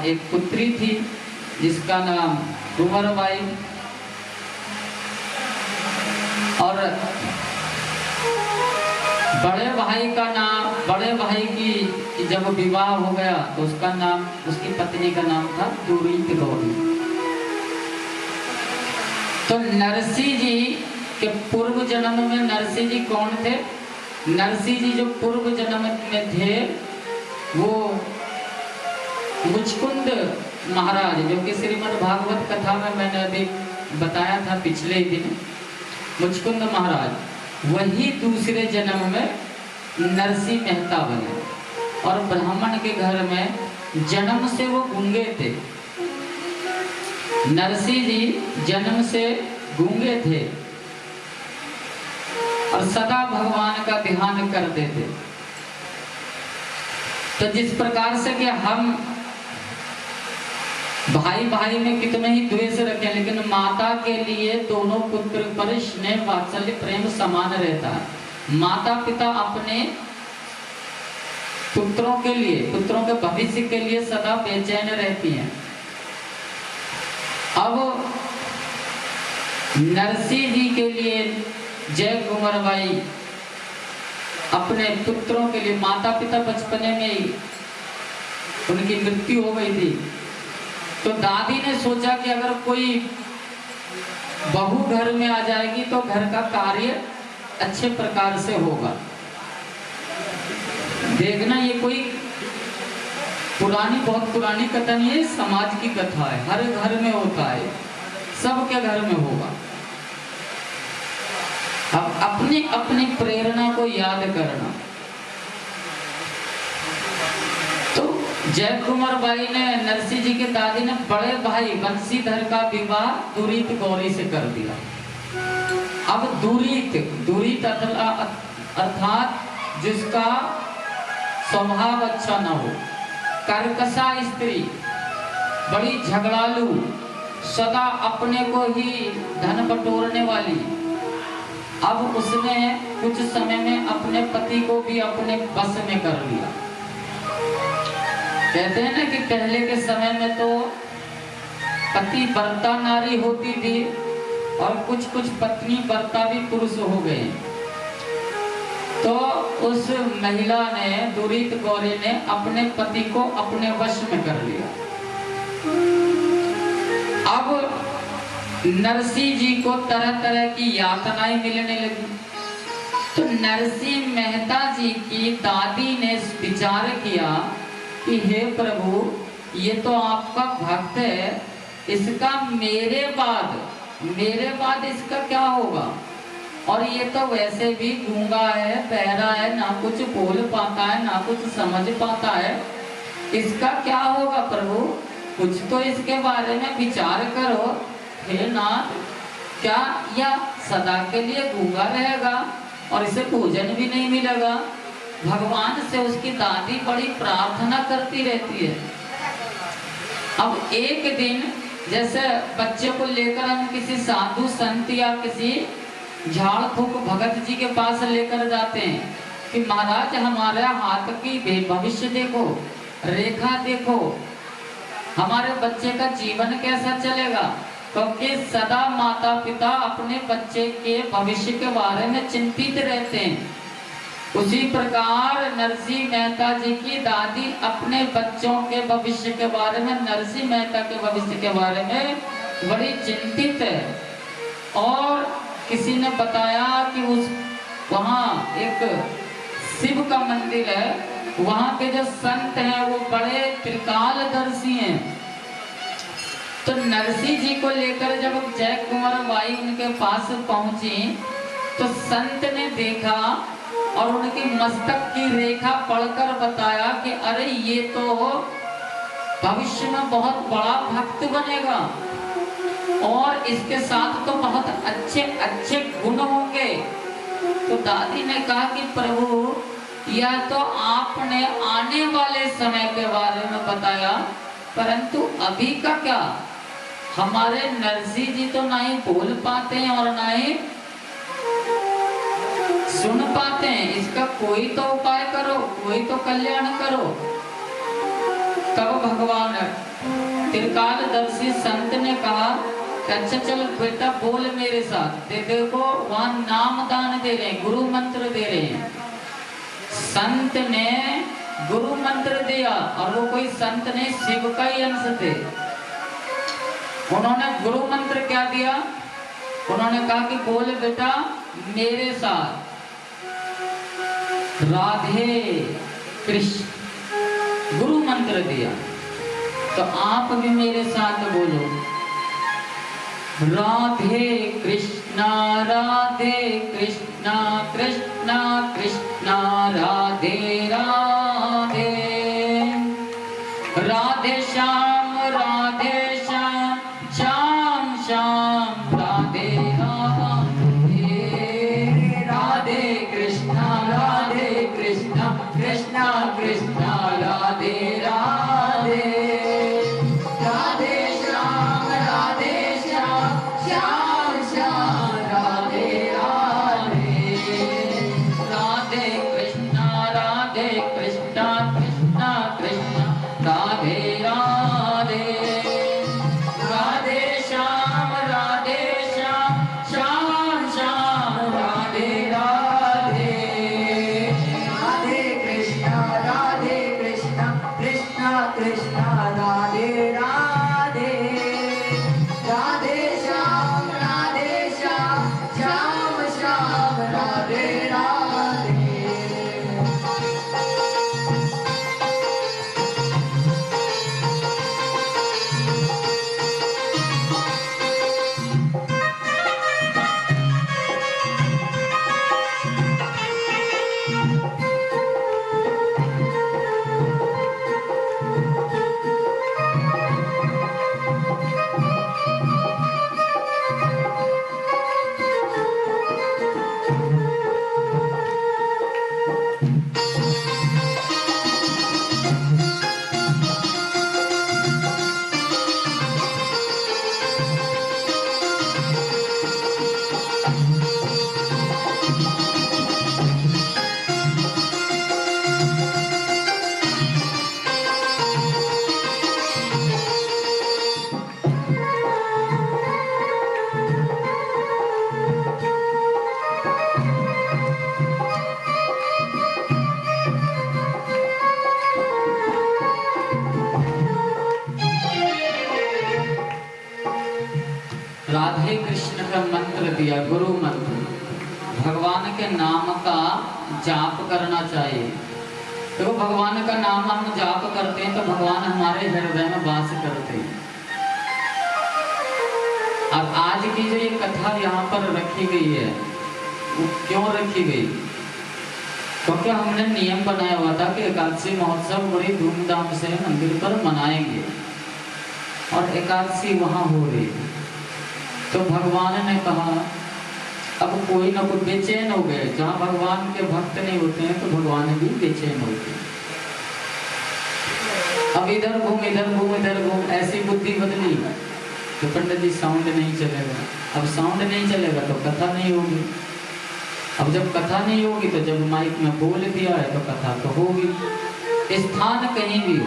एक पुत्री थी जिसका नाम कुंवरबाई, और बड़े भाई की जब विवाह हो गया तो उसका नाम, उसकी पत्नी का नाम था दुरीत गौरी। तो नरसिंह जी के पूर्व जन्म में नरसिंह जी कौन थे? नरसिंह जी जो पूर्व जन्म में थे वो मुचकुंद महाराज, जो कि श्रीमद् भागवत कथा में मैंने अभी बताया था पिछले ही दिन, मुचकुंद महाराज वही दूसरे जन्म में नरसिंह मेहता बने, और ब्राह्मण के घर में जन्म से वो गूंगे थे। नरसिंह जी जन्म से गूंगे थे और सदा भगवान का ध्यान करते थे। तो जिस प्रकार से कि हम भाई भाई में कितने ही द्वेष रखें, लेकिन माता के लिए दोनों पुत्र पर स्नेह वात्सल्य प्रेम समान रहता है। माता पिता अपने पुत्रों के लिए, पुत्रों के भविष्य के लिए सदा बेचैन रहती हैं। अब नरसिंह जी के लिए जय कुंवरबाई अपने पुत्रों के लिए, माता पिता बचपने में ही उनकी मृत्यु हो गई थी, तो दादी ने सोचा कि अगर कोई बहू घर में आ जाएगी तो घर का कार्य अच्छे प्रकार से होगा। देखना, ये कोई बहुत पुरानी कथा नहीं है, समाज की कथा है, हर घर में होता है, सबके घर में होगा। अब अपनी अपनी प्रेरणा को याद करना। तो जय कुंवरबाई ने, नरसिंह जी के दादी ने बड़े भाई बंशीधर का विवाह दुरीत गौरी से कर दिया। अब दुरीत अर्थात जिसका स्वभाव अच्छा न हो, कर्कशा स्त्री, बड़ी झगड़ालू, सदा अपने को ही धन बटोरने वाली। अब उसने कुछ समय में अपने पति को भी अपने बस में कर लिया। कहते हैं ना कि पहले के समय में तो पति बर्ता नारी होती थी और कुछ कुछ पत्नी बर्ता भी पुरुष हो गए। तो उस महिला ने, दुरीत गौरी ने, अपने पति को अपने वश में कर लिया। अब नरसिंह जी को तरह तरह की यातनाएं मिलने लगी। तो नरसिंह मेहता जी की दादी ने विचार किया कि हे प्रभु, ये तो आपका भक्त है, इसका मेरे बाद इसका क्या होगा? और ये तो वैसे भी गूंगा है, बहरा है, ना कुछ बोल पाता है, ना कुछ समझ पाता है, इसका क्या होगा प्रभु? कुछ तो इसके बारे में विचार करो। हे नाथ, क्या यह सदा के लिए गूंगा रहेगा और इसे भोजन भी नहीं मिलेगा? भगवान से उसकी दादी बड़ी प्रार्थना करती रहती है। अब एक दिन जैसे बच्चे को लेकर हम किसी साधु संत या किसी झाड़ फूक भगत जी के पास लेकर जाते हैं कि महाराज हमारे हाथ की भविष्य देखो, रेखा देखो, हमारे बच्चे का जीवन कैसा चलेगा, क्योंकि सदा माता पिता अपने बच्चे के भविष्य के बारे में चिंतित रहते हैं। उसी प्रकार नरसिंह मेहता जी की दादी अपने बच्चों के भविष्य के बारे में, नरसिंह मेहता के भविष्य के बारे में बड़ी चिंतित है। और किसी ने बताया कि वहाँ एक शिव का मंदिर है, वहाँ के जो संत हैं वो बड़े त्रिकालदर्शी हैं। तो नरसिंह जी को लेकर जब जय कुंवरबाई उनके पास पहुंची तो संत ने देखा और उनकी मस्तक की रेखा पढ़कर बताया कि अरे ये तो भविष्य में बहुत बड़ा भक्त बनेगा और इसके साथ तो बहुत अच्छे अच्छे गुण होंगे। तो दादी ने कहा कि प्रभु, यह तो आपने आने वाले समय के बारे में बताया, परंतु अभी का क्या? हमारे नरसिंह जी तो ना ही बोल पाते हैं और ना ही सुन पाते हैं, इसका कोई तो उपाय करो, कोई तो कल्याण करो। तब भगवान त्रिकालदर्शी संत ने कहा कि अच्छा चल बेटा बोल मेरे साथ। देखो वहां नाम दान दे रहे हैं, गुरु मंत्र दे रहे हैं। संत ने गुरु मंत्र दिया और वो कोई संत नहीं, शिव का ही अंश थे। उन्होंने गुरु मंत्र क्या दिया? उन्होंने कहा कि बोल बेटा मेरे साथ राधे कृष्ण, गुरु मंत्र दिया। तो आप भी मेरे साथ बोलो राधे कृष्णा कृष्णा कृष्णा राधे राधे, राधे श्याम श्याम श्याम राधे राधे, राधे कृष्णा कृष्णा कृष्णा राधे राधे, राधे श्याम श्याम श्याम राधे राधे, राधे कृष्णा कृष्णा कृष्णा राधे राधे, राधे श्याम श्याम श्याम राधे राधे, राधे कृष्णा कृष्णा कृष्णा राधे राधे, राधे श्याम श्याम श्याम राधे राधे। राधे कृष्ण का मंत्र दिया, गुरु मंत्र। भगवान के नाम का जाप करना चाहिए। देखो भगवान का नाम हम जाप करते हैं तो भगवान हमारे हृदय में वास करते हैं। अब आज की जो ये कथा यहाँ पर रखी गई है, वो क्यों रखी गई? क्योंकि हमने नियम बनाया हुआ था कि एकादशी महोत्सव बड़ी धूमधाम से मंदिर पर मनाएंगे और एकादशी वहाँ हो रही है। तो भगवान ने कहा अब कोई ना कोई बेचैन हो गए। जहाँ भगवान के भक्त नहीं होते हैं तो भगवान भी बेचैन होते हैं। अब इधर घूम ऐसी बुद्धि बदली तो पंडित जी साउंड नहीं चलेगा। अब साउंड नहीं चलेगा तो कथा नहीं होगी। अब जब कथा नहीं होगी तो जब माइक में बोल दिया है तो कथा तो होगी। स्थान कहीं भी हो,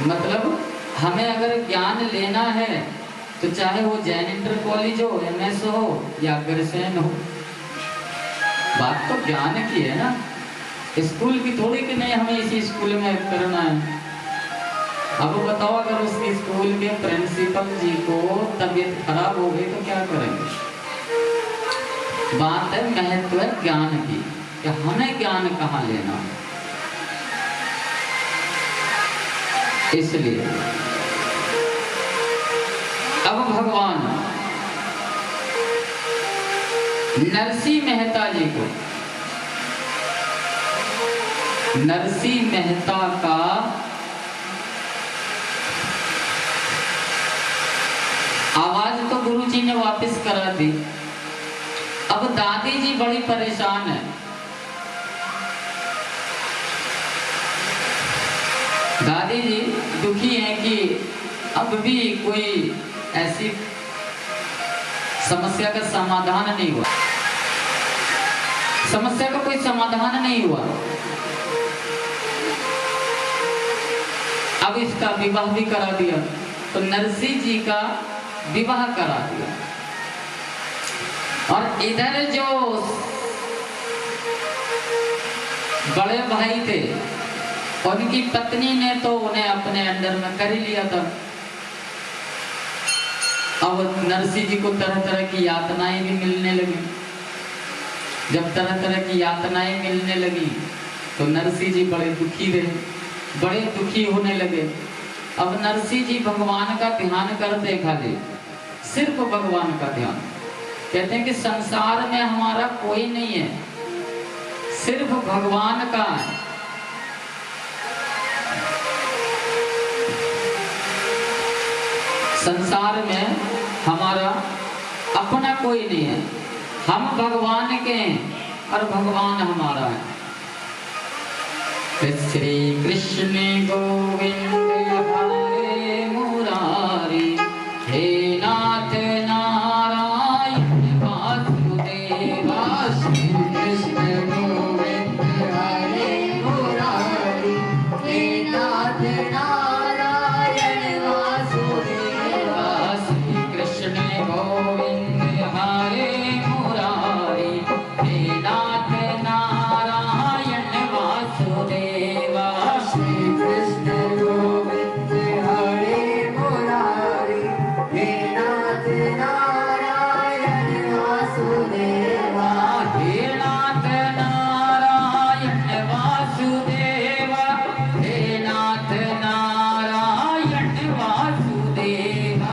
मतलब हमें अगर ज्ञान लेना है तो चाहे वो जैन इंटर कॉलेज हो, MS हो या अग्रसेन हो, बात तो ज्ञान की है ना, स्कूल की थोड़ी कि नहीं हमें इसी स्कूल में करना है। अब बताओ अगर उसके स्कूल के प्रिंसिपल जी को तबीयत खराब हो गई तो क्या करेंगे? बात है महत्व है ज्ञान की, कि हमें ज्ञान कहाँ लेना। इसलिए अब भगवान नरसिंह मेहता जी को, नरसिंह मेहता का आवाज तो गुरु जी ने वापस करा दी। अब दादी जी बड़ी परेशान है। दादी जी दुखी हैं कि अब भी कोई ऐसी समस्या का समाधान नहीं हुआ, समस्या का कोई समाधान नहीं हुआ। अब इसका विवाह भी करा दिया। तो नरसी जी का विवाह करा दिया। और इधर जो बड़े भाई थे उनकी पत्नी ने तो उन्हें अपने अंडर में कर ही लिया था। अब नरसी जी को तरह तरह की यातनाएं भी मिलने लगी। जब तरह तरह की यातनाएं मिलने लगी तो नरसी जी बड़े दुखी रहे, बड़े दुखी होने लगे। अब नरसी जी भगवान का ध्यान करते खाली, सिर्फ भगवान का ध्यान। कहते हैं कि संसार में हमारा कोई नहीं है, सिर्फ भगवान का है। संसार में हमारा अपना कोई नहीं है, हम भगवान के हैं और भगवान हमारा है। श्री कृष्ण गोविंद हरे मुरारी, हे नाथ नारायण वासुदेवा। श्री कृष्ण गोविंद हरे मुरारी, हे नाथ नारायण वासुदेवा। श्री कृष्ण गोविंद हरे मुरारी, हे नाथ नारायण वासुदेवा। श्री कृष्ण गोविंद हरे मुरारी, हे नाथ नारायण वासुदेवा। हे नाथ नारायण वासुदेवा, हे नाथ नारायण वासुदेवा।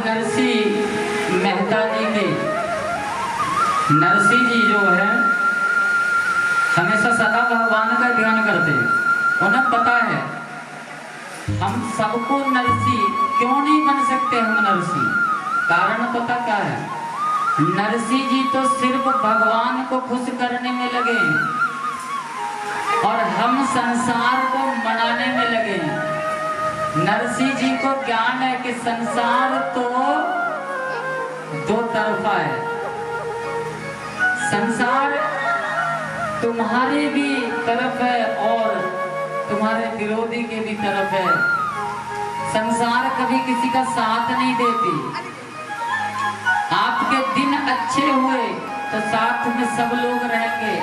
नरसी मेहता जी के नरसी जी जो है हमेशा सदा भगवान का ध्यान करते हैं। उन्हें पता है हम सबको नरसी क्यों नहीं बन सकते। हम नरसी कारण पता क्या है? नरसी जी तो सिर्फ भगवान को खुश करने में लगे और हम संसार को मनाने में लगे। नरसी जी को ज्ञान है कि संसार तो दो तरफा है, संसार तुम्हारी भी तरफ है और तुम्हारे विरोधी के भी तरफ है। संसार कभी किसी का साथ नहीं देती। आपके दिन अच्छे हुए तो साथ में सब लोग रहेंगे।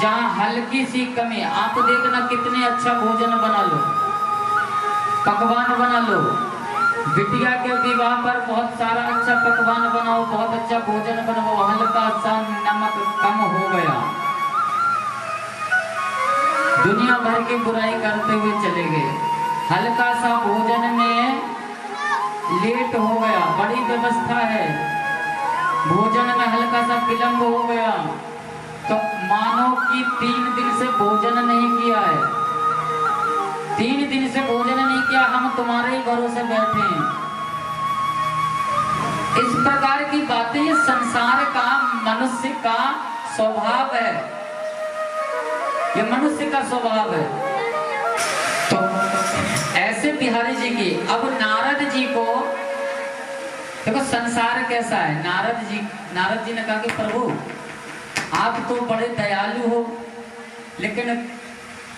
जहाँ हल्की सी कमी, आप देखना कितने अच्छा भोजन बना लो, पकवान बना लो, बिटिया के विवाह पर बहुत सारा अच्छा पकवान बनाओ, बहुत अच्छा भोजन बनाओ, हल्का सा नमक कम हो गया, दुनिया भर की बुराई करते हुए चले गए। हल्का सा भोजन में लेट हो गया, बड़ी व्यवस्था है, भोजन में हल्का सा विलंब हो गया तो मानो कि 3 दिन से भोजन नहीं किया है, 3 दिन से भोजन नहीं किया, हम तुम्हारे ही भरोसे बैठे हैं। इस प्रकार की बातें ये संसार का मनुष्य का स्वभाव है, ये मनुष्य का स्वभाव है। तो ऐसे बिहारी जी की, अब नारद जी को देखो संसार कैसा है। नारद जी ने कहा कि प्रभु आप तो बड़े दयालु हो, लेकिन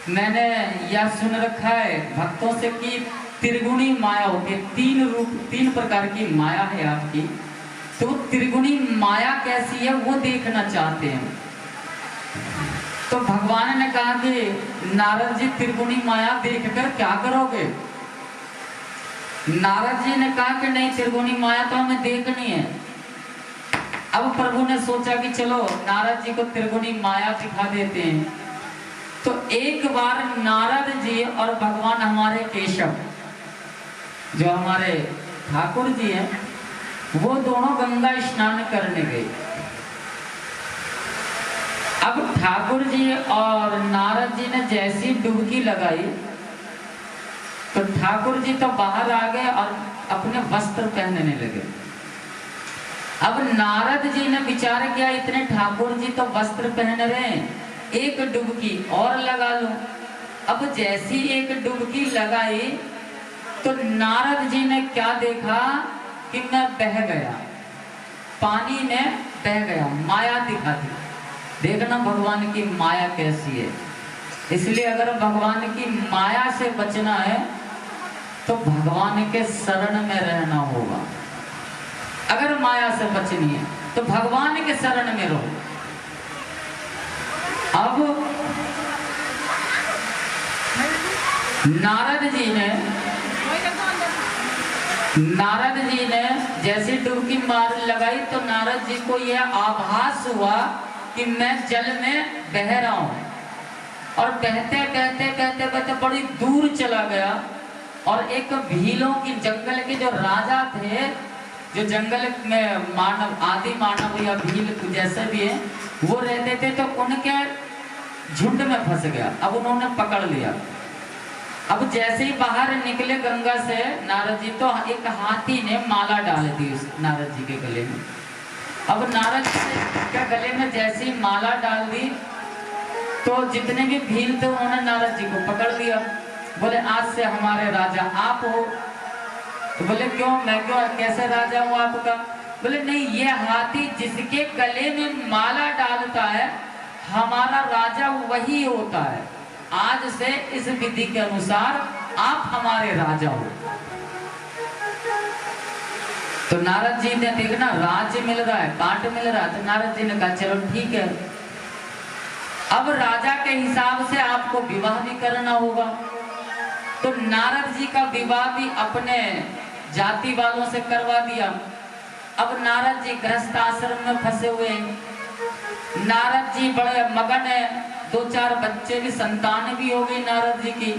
मैंने यह सुन रखा है भक्तों से कि त्रिगुणी माया होती है, तीन प्रकार की माया है आपकी, तो त्रिगुणी माया कैसी है वो देखना चाहते हैं। तो भगवान ने कहा कि नारद जी त्रिगुणी माया देखकर क्या करोगे। नारद जी ने कहा कि नहीं, त्रिगुणी माया तो हमें देखनी है। अब प्रभु ने सोचा कि चलो नारद जी को त्रिगुणी माया दिखा देते हैं। तो एक बार नारद जी और भगवान हमारे केशव, जो हमारे ठाकुर जी हैं, वो दोनों गंगा स्नान करने गए। अब ठाकुर जी और नारद जी ने जैसी डुबकी लगाई तो ठाकुर जी तो बाहर आ गए और अपने वस्त्र पहनने लगे। अब नारद जी ने विचार किया इतने ठाकुर जी तो वस्त्र पहन रहे हैं, एक डुबकी और लगा लो। अब जैसी एक डुबकी लगाई तो नारद जी ने क्या देखा कि मैं बह गया, पानी में बह गया, माया दिखा दी। देखना भगवान की माया कैसी है। इसलिए अगर भगवान की माया से बचना है तो भगवान के शरण में रहना होगा। अगर माया से बचनी है तो भगवान के शरण में रहो। अब नारद जी ने जैसे डुबकी मार लगाई तो नारद जी को यह आभास हुआ कि मैं जल में बह रहा हूं, और बहते बहते बहते बहते बड़ी दूर चला गया। और एक भीलों की, जंगल के जो राजा थे, जो जंगल में मानव, आदि मानव या भील जैसे भी है वो रहते थे, तो उनके झुंड में फंस गया। अब उन्होंने पकड़ लिया। अब जैसे ही बाहर निकले गंगा से नारद जी, तो एक हाथी ने माला डाल दी उस नारद जी के गले में। अब नारद जी के गले में जैसे ही माला डाल दी तो जितने भी भील थे उन्होंने नारद जी को पकड़ लिया। बोले आज से हमारे राजा आप हो। तो बोले क्यों, मैं क्यों, कैसे राजा हूँ आपका। बोले नहीं, ये हाथी जिसके गले में माला डालता है हमारा राजा वही होता है। आज से इस विधि के अनुसार आप हमारे राजा हो। तो नारद जी ने देखना राज्य मिल रहा है, पाठ मिल रहा है, तो नारद जी ने कहा चलो ठीक है, अब राजा के हिसाब से आपको विवाह भी करना होगा। तो नारद जी का विवाह भी अपने जाति वालों से करवा दिया। अब नारद जी गृहस्थ आश्रम में फंसे हुए हैं। नारद जी बड़े मगन है, 2-4 बच्चे भी, संतान भी हो गई नारद जी की।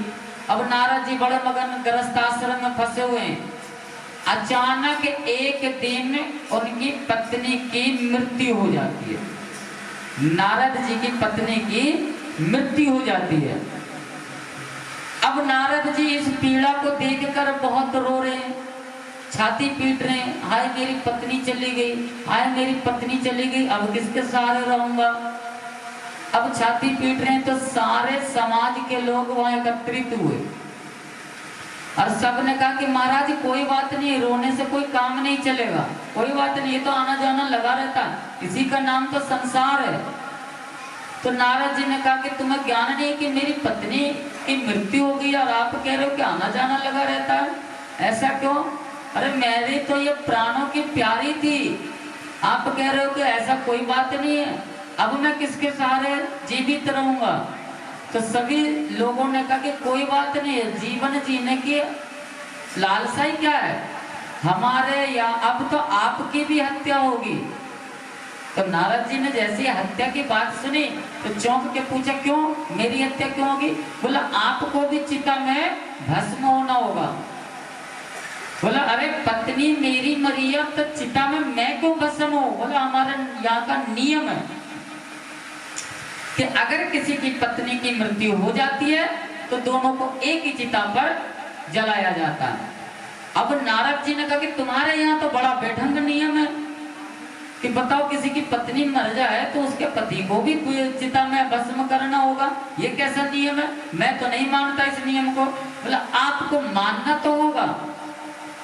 अब नारद जी बड़े मगन गृहस्थ आश्रम में फंसे हुए हैं। अचानक एक दिन उनकी पत्नी की मृत्यु हो जाती है। नारद जी की पत्नी की मृत्यु हो जाती है। अब नारद जी इस पीड़ा को देखकर बहुत रो रहे हैं, छाती पीट रहे हैं, हाय मेरी पत्नी चली गई, हाय मेरी पत्नी चली गई, अब किसके सहारे रहूंगा। अब छाती पीट रहे हैं तो सारे समाज के लोग वहां एकत्रित हुए और सबने कहा कि महाराज कोई बात नहीं, रोने से कोई काम नहीं चलेगा, कोई बात नहीं, ये तो आना जाना लगा रहता है, इसी का नाम तो संसार है। तो नारद जी ने कहा कि तुम्हें ज्ञान नहीं कि मेरी पत्नी की मृत्यु हो गई और आप कह रहे हो कि आना जाना लगा रहता है, ऐसा क्यों। अरे मेरी तो ये प्राणों की प्यारी थी, आप कह रहे हो कि ऐसा कोई बात नहीं है, अब मैं किसके सहारे जीवित रहूंगा। तो सभी लोगों ने कहा कि कोई बात नहीं है, जीवन जीने की लालसा ही क्या है हमारे यहाँ, अब तो आपकी भी हत्या होगी। तो नारद जी ने जैसे हत्या की बात सुनी तो चौंक के पूछा क्यों, मेरी हत्या क्यों होगी। बोला आपको भी चिता में भस्म होना होगा। बोला अरे पत्नी मेरी मरी है तो चिता में मैं क्यों भस्म हूं। बोला हमारे यहाँ का नियम है कि अगर किसी की पत्नी की मृत्यु हो जाती है तो दोनों को एक ही चिता पर जलाया जाता है। अब नारद जी ने कहा कि तुम्हारे यहाँ तो बड़ा बेढंग नियम है कि बताओ किसी की पत्नी मर जाए तो उसके पति को भी चिता में भस्म करना होगा, ये कैसा नियम है? मैं तो नहीं मानता इस नियम को। बोला आपको मानना तो होगा।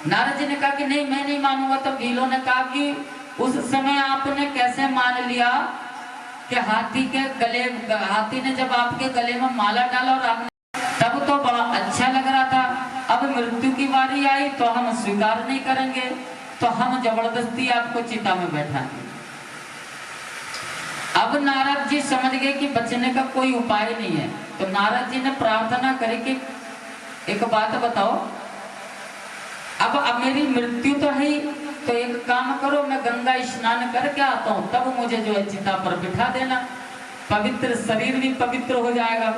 नारद जी ने कहा कि नहीं मैं नहीं मानूंगा। तो भीलों ने कहा कि उस समय आपने कैसे मान लिया कि हाथी ने जब आपके गले में माला डाला और आपने, तब तो बड़ा अच्छा लग रहा था, अब मृत्यु की बारी आई तो हम स्वीकार नहीं करेंगे, तो हम जबरदस्ती आपको चिता में बैठाएंगे। अब नारद जी समझ गए कि बचने का कोई उपाय नहीं है, तो नारद जी ने प्रार्थना करी कि एक बात बताओ, अब मेरी मृत्यु तो है, तो एक काम करो, मैं गंगा स्नान करके आता हूँ, तब मुझे जो है चिता पर बिठा देना, पवित्र शरीर भी पवित्र हो जाएगा।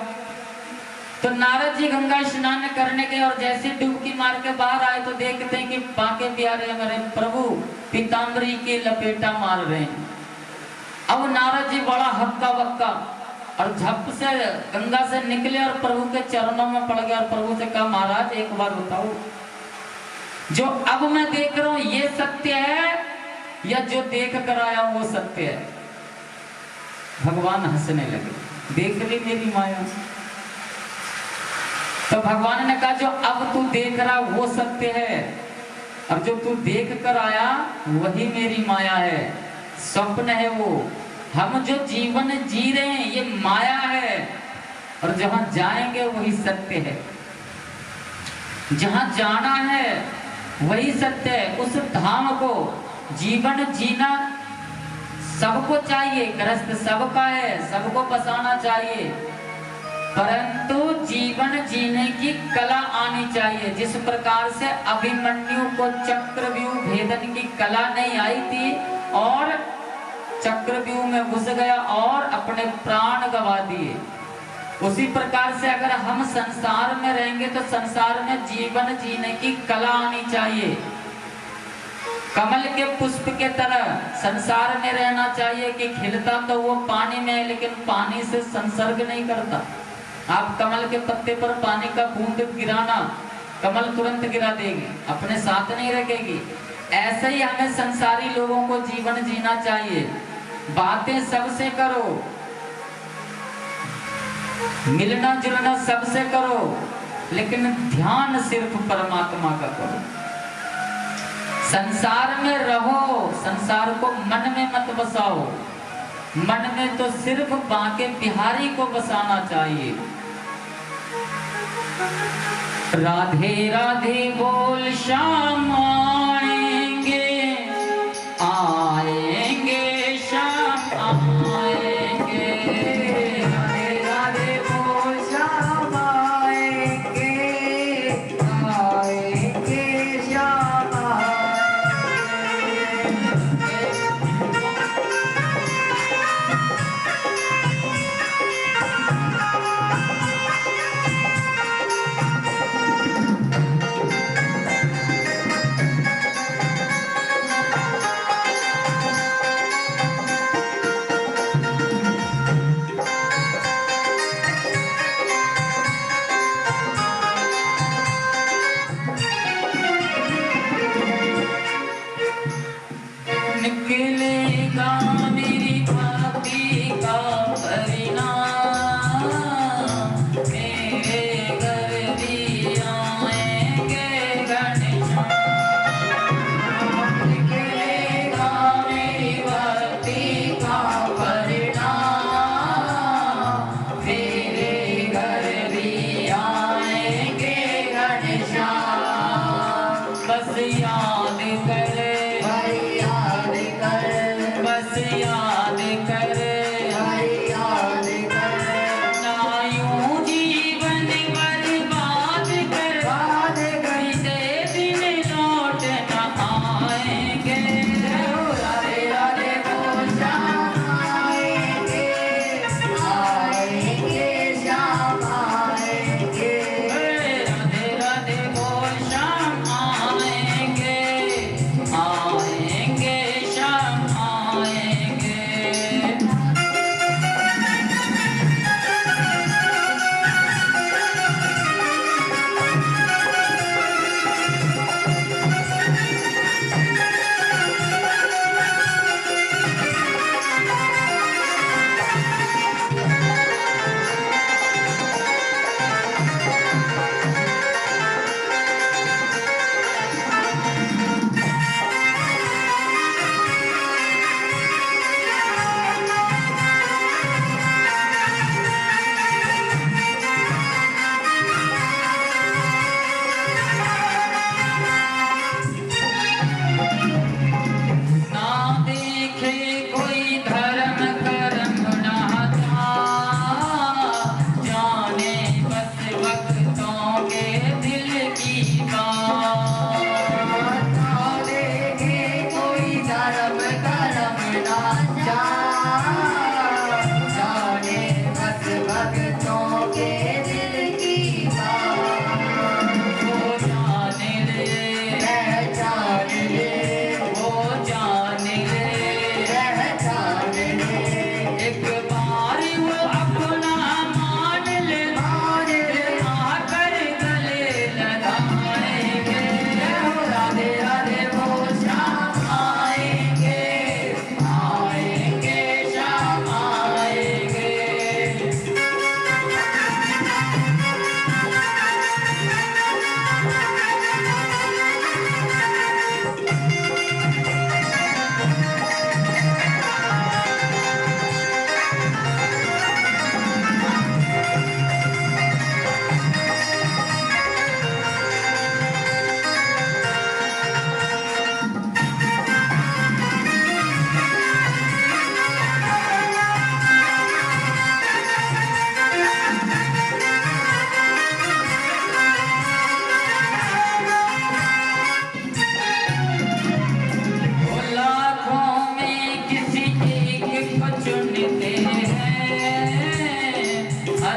तो नारद जी गंगा स्नान करने के और जैसे डुबकी मार के बाहर आए तो देखते हैं कि बांके बिहारी हमारे प्रभु पीताम्बरी के लपेटा मार रहे हैं। अब नारद जी बड़ा हक्का बक्का और झप से गंगा से निकले और प्रभु के चरणों में पड़ गए और प्रभु से कहा महाराज एक बार बताओ, जो अब मैं देख रहा हूं ये सत्य है या जो देख कर आया हूं वो सत्य है? भगवान हंसने लगे, देख ली मेरी माया। तो भगवान ने कहा जो अब तू देख रहा वो सत्य है और जो तू देख कर आया वही मेरी माया है, स्वप्न है वो। हम जो जीवन जी रहे हैं ये माया है और जहां जाएंगे वही सत्य है, जहां जाना है वही सत्य है। उस धाम को जीवन जीना सबको चाहिए, ग्रस्त सबका है, सबको बसाना चाहिए, परंतु जीवन जीने की कला आनी चाहिए। जिस प्रकार से अभिमन्यु को चक्रव्यूह भेदन की कला नहीं आई थी और चक्रव्यूह में घुस गया और अपने प्राण गवा दिए, उसी प्रकार से अगर हम संसार में रहेंगे तो संसार में जीवन जीने की कला आनी चाहिए। कमल के पुष्प के तरह संसार में रहना चाहिए कि खिलता तो वो पानी में है लेकिन पानी से संसर्ग नहीं करता। आप कमल के पत्ते पर पानी का बूंद गिराना, कमल तुरंत गिरा देगी, अपने साथ नहीं रखेगी। ऐसे ही हमें संसारी लोगों को जीवन जीना चाहिए। बातें सबसे करो, मिलना जुलना सबसे करो, लेकिन ध्यान सिर्फ परमात्मा का करो। संसार में रहो, संसार को मन में मत बसाओ, मन में तो सिर्फ बांके बिहारी को बसाना चाहिए। राधे राधे बोल श्याम आएंगे, आएंगे श्याम आएंगे, राधे राधे बोल श्याम आएंगे, आएंगे श्याम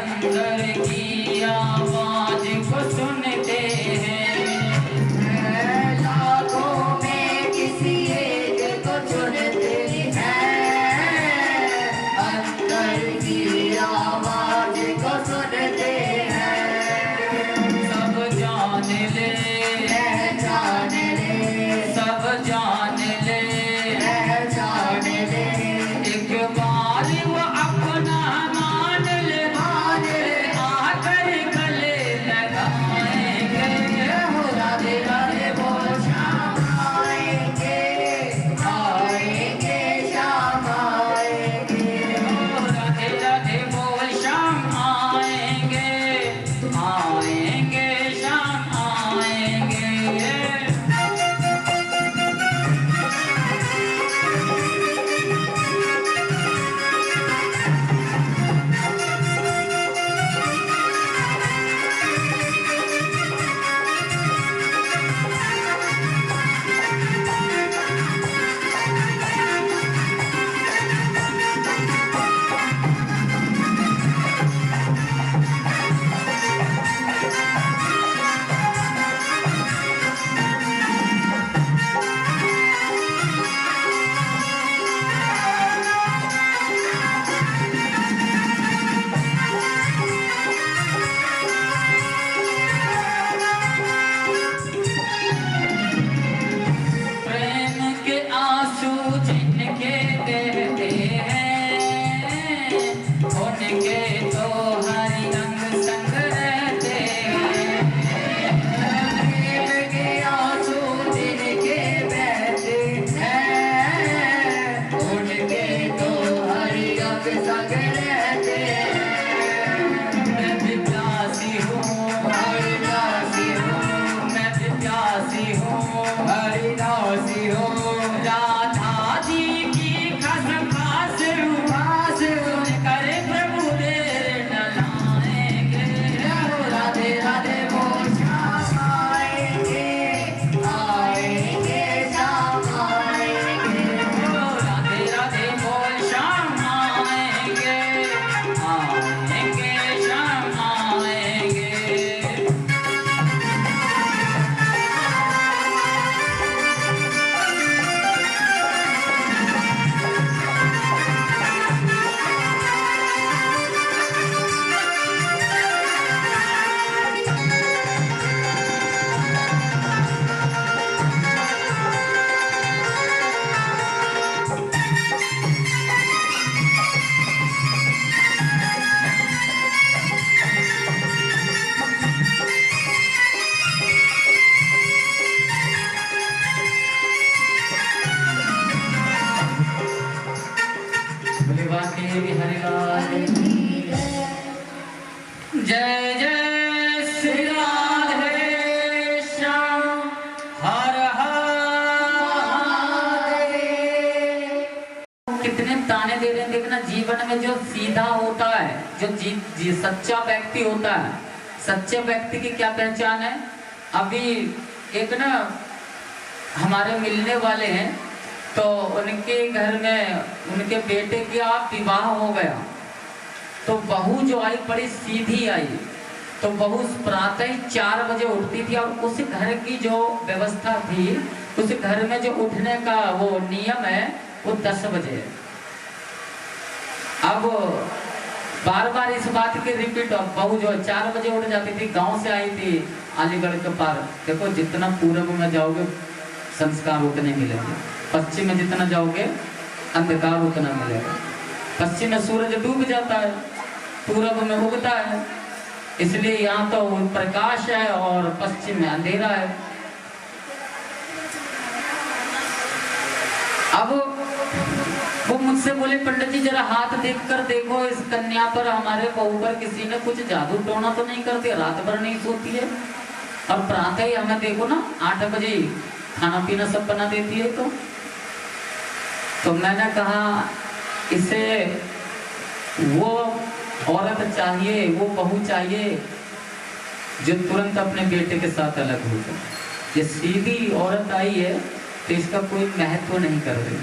अंदर की आवाज को सुनते हैं, लाखों में किसी एक को चुनते हैं, अंदर की आवाज को सुनते हैं। सब जान ले, पहचान ले, सब जान ले, पहचान ले, एक बार वो अपना मान ले, मान ले, आकर गले लगाएंगे। हो राधे राधे बोल श्याम आएंगे, आएंगे श्याम आएंगे। राधे राधे बोल श्याम आएंगे, आएंगे श्याम आएंगे। प्रेम के आंसू जिनके बहते हैं, उनके तो हरि रंग संग रहते हैं। प्रेम के आंसू जिनके बहते हैं, उनके तो हरि रंग संग रहते हैं। मैं भी प्यासी हूँ, हरिदासी हो, मैं भी प्यासी हूँ, हरिदासी हो, राधा जी की खस खास रूपास सुनकर प्रभु देर न लाएंगे। राधे राधे बोल श्याम आएंगे, आएंगे श्याम आएंगे। राधे राधे बोल श्याम आएंगे, आएंगे श्याम आएंगे। बोले वाके बिहारी लाल, जय जय श्री राधे श्याम, हर हर। कितने ताने दे रहे हैं, देखना जीवन में जो सीधा होता है, जो सच्चा व्यक्ति होता है, सच्चे व्यक्ति की क्या पहचान है। अभी एक ना हमारे मिलने वाले हैं, तो उनके घर में उनके बेटे का विवाह हो गया, तो बहू जो आई बड़ी सीधी आई। तो बहू प्रातः ही 4 बजे उठती थी, और उस घर की जो व्यवस्था थी, उस घर में जो उठने का वो नियम है, वो 10 बजे है। अब बार बार इस बात के रिपीट, बहू जो 4 बजे उठ जाती थी, गांव से आई थी अलीगढ़ के पार। देखो जितना पूर्व में जाओगे संस्कार उतने मिलेंगे, पश्चिम में जितना जाओगे अंधकार उतना मिलेगा। पश्चिम में सूरज डूब जाता है, पूर्व में उगता है, इसलिए यहाँ तो प्रकाश है और पश्चिम में अंधेरा है। अब वो मुझसे बोले, पंडित जी जरा हाथ देखकर देखो, इस कन्या पर हमारे बहू पर किसी ने कुछ जादू टोना तो नहीं कर दिया, रात भर नहीं सोती है, और प्रातः ही हमें देखो ना 8 बजे खाना पीना सब बना देती है। तो मैंने कहा इसे वो औरत चाहिए, वो बहू चाहिए जो तुरंत अपने बेटे के साथ अलग हो जाए। ये सीधी औरत आई है तो इसका कोई महत्व नहीं कर रही।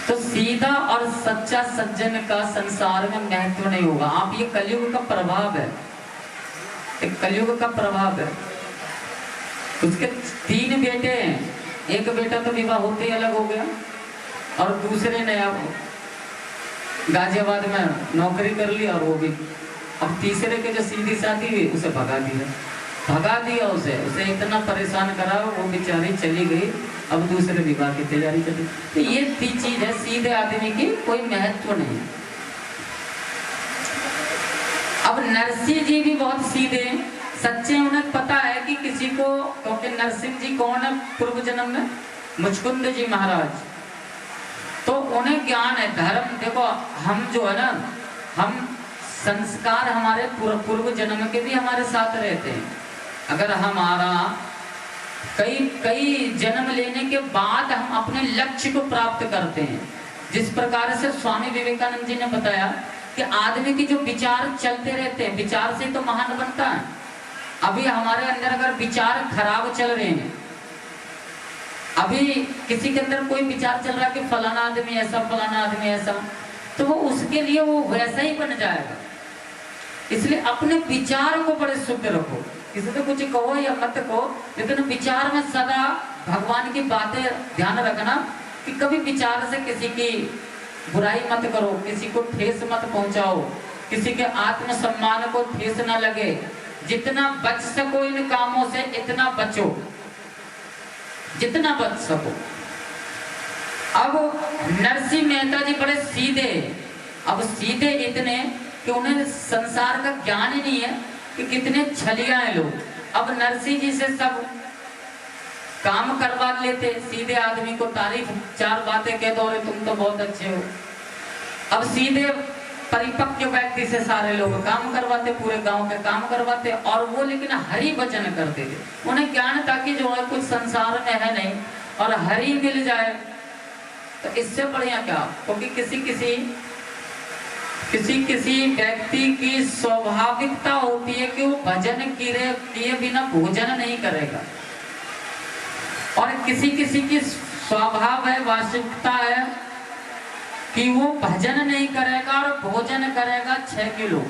तो सीधा और सच्चा सज्जन का संसार में महत्व नहीं होगा। आप ये कलयुग का प्रभाव है, एक कलयुग का प्रभाव है। उसके 3 बेटे हैं, एक बेटा तो विवाह होते ही अलग हो गया और दूसरे ने अब गाजियाबाद में नौकरी कर ली और वो भी, अब तीसरे के जो सीधी शादी हुई उसे भगा दिया उसे इतना परेशान करा, वो बेचारी चली गई। अब दूसरे विवाह की तैयारी चली। तो ये चीज है, सीधे आदमी की कोई महत्व नहीं। अब नरसिंह जी भी बहुत सीधे सच्चे, उन्हें पता है कि किसी को, क्योंकि नरसिंह जी कौन है पूर्व जन्म में? मुचकुंद जी महाराज। तो उन्हें ज्ञान है धर्म। देखो हम जो है ना, हम संस्कार हमारे पूर्व जन्म के भी हमारे साथ रहते हैं। अगर हमारा कई जन्म लेने के बाद हम अपने लक्ष्य को प्राप्त करते हैं, जिस प्रकार से स्वामी विवेकानंद जी ने बताया कि आदमी के जो विचार चलते रहते हैं, विचार से तो महान बनता है। अभी हमारे अंदर अगर विचार खराब चल रहे हैं, अभी किसी के अंदर कोई विचार चल रहा है कि फलाना आदमी ऐसा, फलाना आदमी ऐसा, तो वो उसके लिए वो वैसा ही बन जाएगा। इसलिए अपने विचार को बड़े शुद्ध रखो। किसी से कुछ कहो या मत कहो, लेकिन विचार में सदा भगवान की बातें ध्यान रखना कि कभी विचार से किसी की बुराई मत करो, किसी को ठेस मत पहुंचाओ, किसी के आत्मसम्मान को ठेस ना लगे। जितना बच सको इन कामों से इतना बचो, जितना बच सको। अब नरसिंह मेहता जी बड़े सीधे, अब सीधे इतने कि उन्हें संसार का ज्ञान ही नहीं है कि कितने छलिया है लोग। अब नरसिंह जी से सब काम करवा लेते, सीधे आदमी को तारीफ 4 बातें कह दो, तुम तो बहुत अच्छे हो। अब सीधे परिपक्व व्यक्ति से सारे लोग काम करवाते, पूरे गांव के काम करवाते, और वो लेकिन हरि भजन करते थे। उन्हें ज्ञान था कि जो है कुछ संसार में है नहीं और हरि मिल जाए तो इससे बढ़िया क्या। क्योंकि किसी व्यक्ति की स्वाभाविकता होती है कि वो भजन किए बिना भोजन नहीं करेगा, और किसी की स्वभाव है, वास्तविकता है कि वो भजन नहीं करेगा और भोजन करेगा 6 किलो।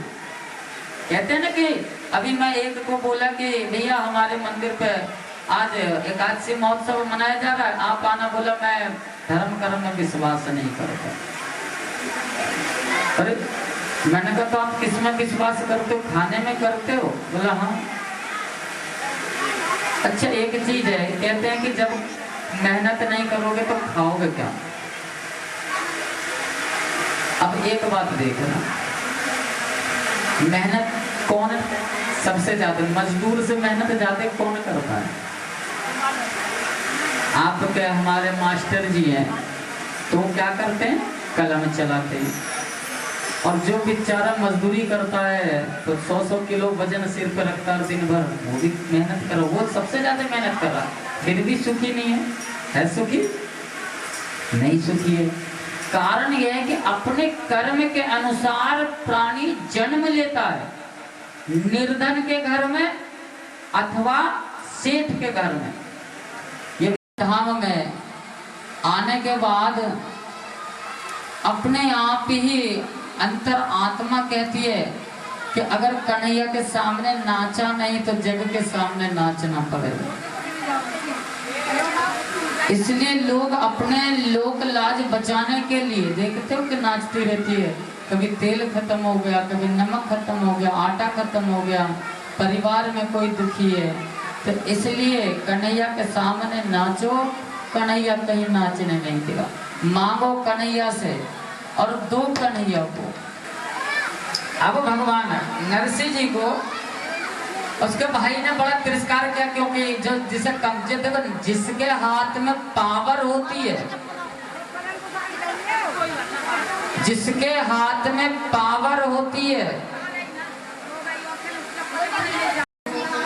कहते हैं ना कि अभी मैं एक को बोला कि भैया हमारे मंदिर पे आज एकादशी महोत्सव मनाया जा रहा है, आप आना। बोला मैं धर्म कर्म में विश्वास नहीं करता। अरे मैंने कहा तो आप किस में विश्वास करते हो? खाने में करते हो? बोला हाँ। अच्छा एक चीज है, कहते हैं कि जब मेहनत नहीं करोगे तो खाओगे क्या? अब एक बात देखना, मेहनत कौन सबसे ज्यादा, मजदूर से मेहनत ज्यादा कौन करता है? आपके हमारे मास्टर जी हैं तो क्या करते हैं? कलम चलाते हैं। और जो बेचारा मजदूरी करता है तो 100-100 किलो वजन सिर पर रखता है दिन भर, वो भी मेहनत करो, वो सबसे ज्यादा मेहनत कर रहा, फिर भी सुखी नहीं है सुखी? नहीं सुखी है। कारण यह है कि अपने कर्म के अनुसार प्राणी जन्म लेता है, निर्धन के घर में अथवा सेठ के घर में। ये धाम में आने के बाद अपने आप ही अंतर आत्मा कहती है कि अगर कन्हैया के सामने नाचा नहीं तो जग के सामने नाचना पड़ेगा। इसलिए लोग अपने लोक लाज बचाने के लिए देखते हो कि नाचती रहती है। कभी तेल खत्म हो गया, कभी नमक खत्म हो गया, आटा खत्म हो गया, परिवार में कोई दुखी है, तो इसलिए कन्हैया के सामने नाचो। कन्हैया कहीं नाचने नहीं देगा। मांगो कन्हैया से, और दो कन्हैया को। अब भगवान नरसिंह जी को उसके भाई ने बड़ा तिरस्कार किया, क्योंकि जो जिसे कब्जे, देखो जिसके हाथ में पावर होती है, जिसके हाथ में पावर होती है,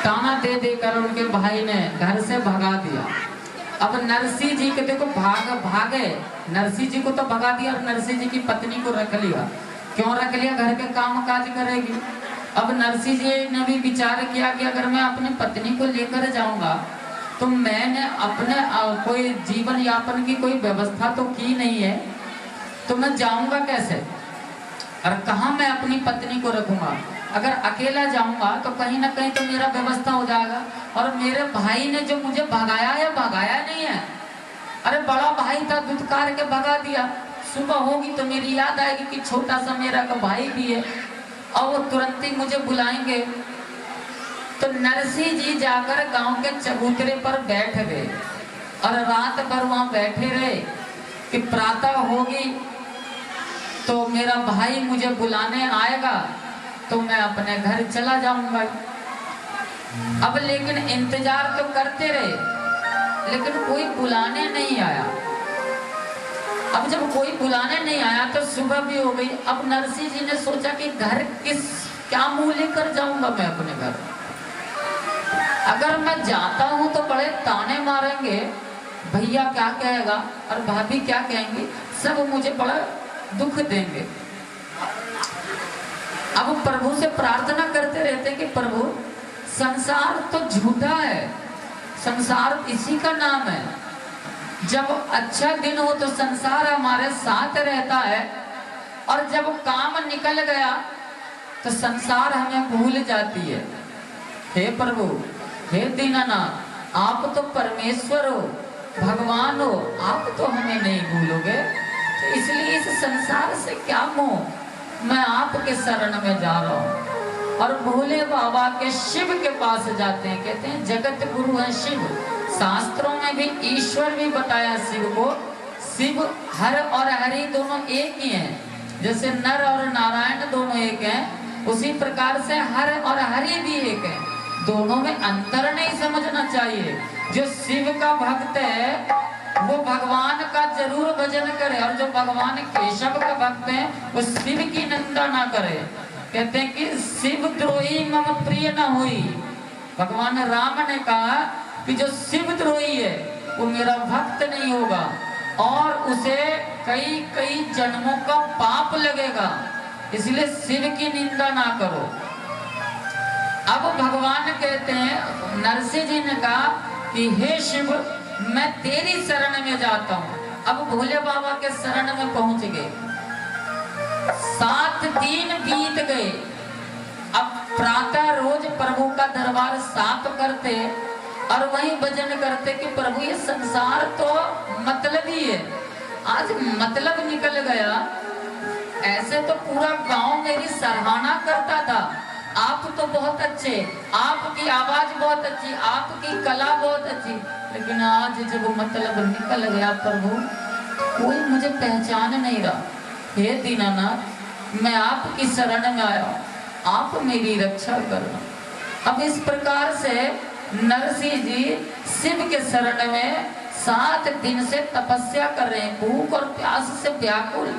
ताना दे देकर उनके भाई ने घर से भगा दिया। अब नरसिंह जी के देखो भागे, नरसिंह जी को तो भगा दिया और नरसिंह जी की पत्नी को रख लिया। क्यों रख लिया? घर के काम काज करेगी। अब नरसिंह जी ने भी विचार किया कि अगर मैं अपनी पत्नी को लेकर जाऊंगा तो मैंने अपने कोई जीवन यापन की कोई व्यवस्था तो की नहीं है, तो मैं जाऊंगा कैसे और कहाँ मैं अपनी पत्नी को रखूंगा। अगर अकेला जाऊंगा तो कहीं ना कहीं तो मेरा व्यवस्था हो जाएगा। और मेरे भाई ने जो मुझे भगाया है, भगाया नहीं है, अरे बड़ा भाई था, धुतकार के भगा दिया। सुबह होगी तो मेरी याद आएगी कि छोटा सा मेरा का भाई भी है, और वो तुरंत ही मुझे बुलाएंगे। तो नरसिंह जी जाकर गांव के चबूतरे पर बैठ गए और रात भर वहां बैठे रहे कि प्रातः होगी तो मेरा भाई मुझे बुलाने आएगा तो मैं अपने घर चला जाऊंगा। अब लेकिन इंतजार तो करते रहे, लेकिन कोई बुलाने नहीं आया। अब जब कोई बुलाने नहीं आया तो सुबह भी हो गई। अब नरसिंह जी ने सोचा कि घर क्या मुंह लेकर जाऊंगा मैं अपने घर। अगर मैं जाता हूं तो बड़े ताने मारेंगे, भैया क्या कहेगा और भाभी क्या कहेंगी, सब मुझे बड़ा दुख देंगे। अब प्रभु से प्रार्थना करते रहते कि प्रभु संसार तो झूठा है, संसार इसी का नाम है। जब अच्छा दिन हो तो संसार हमारे साथ रहता है, और जब काम निकल गया तो संसार हमें भूल जाती है। हे प्रभु, हे दीनानाथ, आप तो परमेश्वर हो, भगवान हो, आप तो हमें नहीं भूलोगे। तो इसलिए इस संसार से क्या मोह, मैं आपके शरण में जा रहा हूँ। और भोले बाबा के शिव के पास जाते हैं। कहते हैं जगत गुरु है शिव। शास्त्रों में भी ईश्वर भी बताया शिव को। शिव हर और हरि दोनों एक ही हैं। जैसे नर और नारायण दोनों एक हैं, उसी प्रकार से हर और हरि भी एक है। दोनों में अंतर नहीं समझना चाहिए। जो शिव का भक्त है वो भगवान का जरूर भजन करे, और जो भगवान केशव का भक्त है वो शिव की निंदा ना करे। कहते हैं कि शिव द्रोही मम प्रिय न हुई। भगवान राम ने कहा कि जो शिव द्रोही है वो मेरा भक्त नहीं होगा, और उसे कई कई जन्मों का पाप लगेगा, इसलिए शिव की निंदा ना करो। अब भगवान कहते हैं, नरसिंह जी ने कहा कि हे शिव, मैं तेरी शरण में जाता हूँ। अब भोले बाबा के शरण में पहुंच गए। 7 दिन बीत गए। अब प्रातः रोज प्रभु का दरबार साफ करते और वही भजन करते कि प्रभु ये संसार तो मतलबी है, आज मतलब निकल गया। ऐसे तो पूरा गांव मेरी सराहना करता था, आप तो बहुत अच्छे, आपकी आवाज बहुत अच्छी, आपकी कला बहुत अच्छी, लेकिन आज जब मतलब निकल गया प्रभु, कोई मुझे पहचान नहीं रहा। हे दीनानाथ, मैं आपकी शरण में आया, आप मेरी रक्षा करना। अब इस प्रकार से नरसिंह जी शिव के शरण में 7 दिन से तपस्या कर रहे हैं, भूख और प्यास से व्याकुल।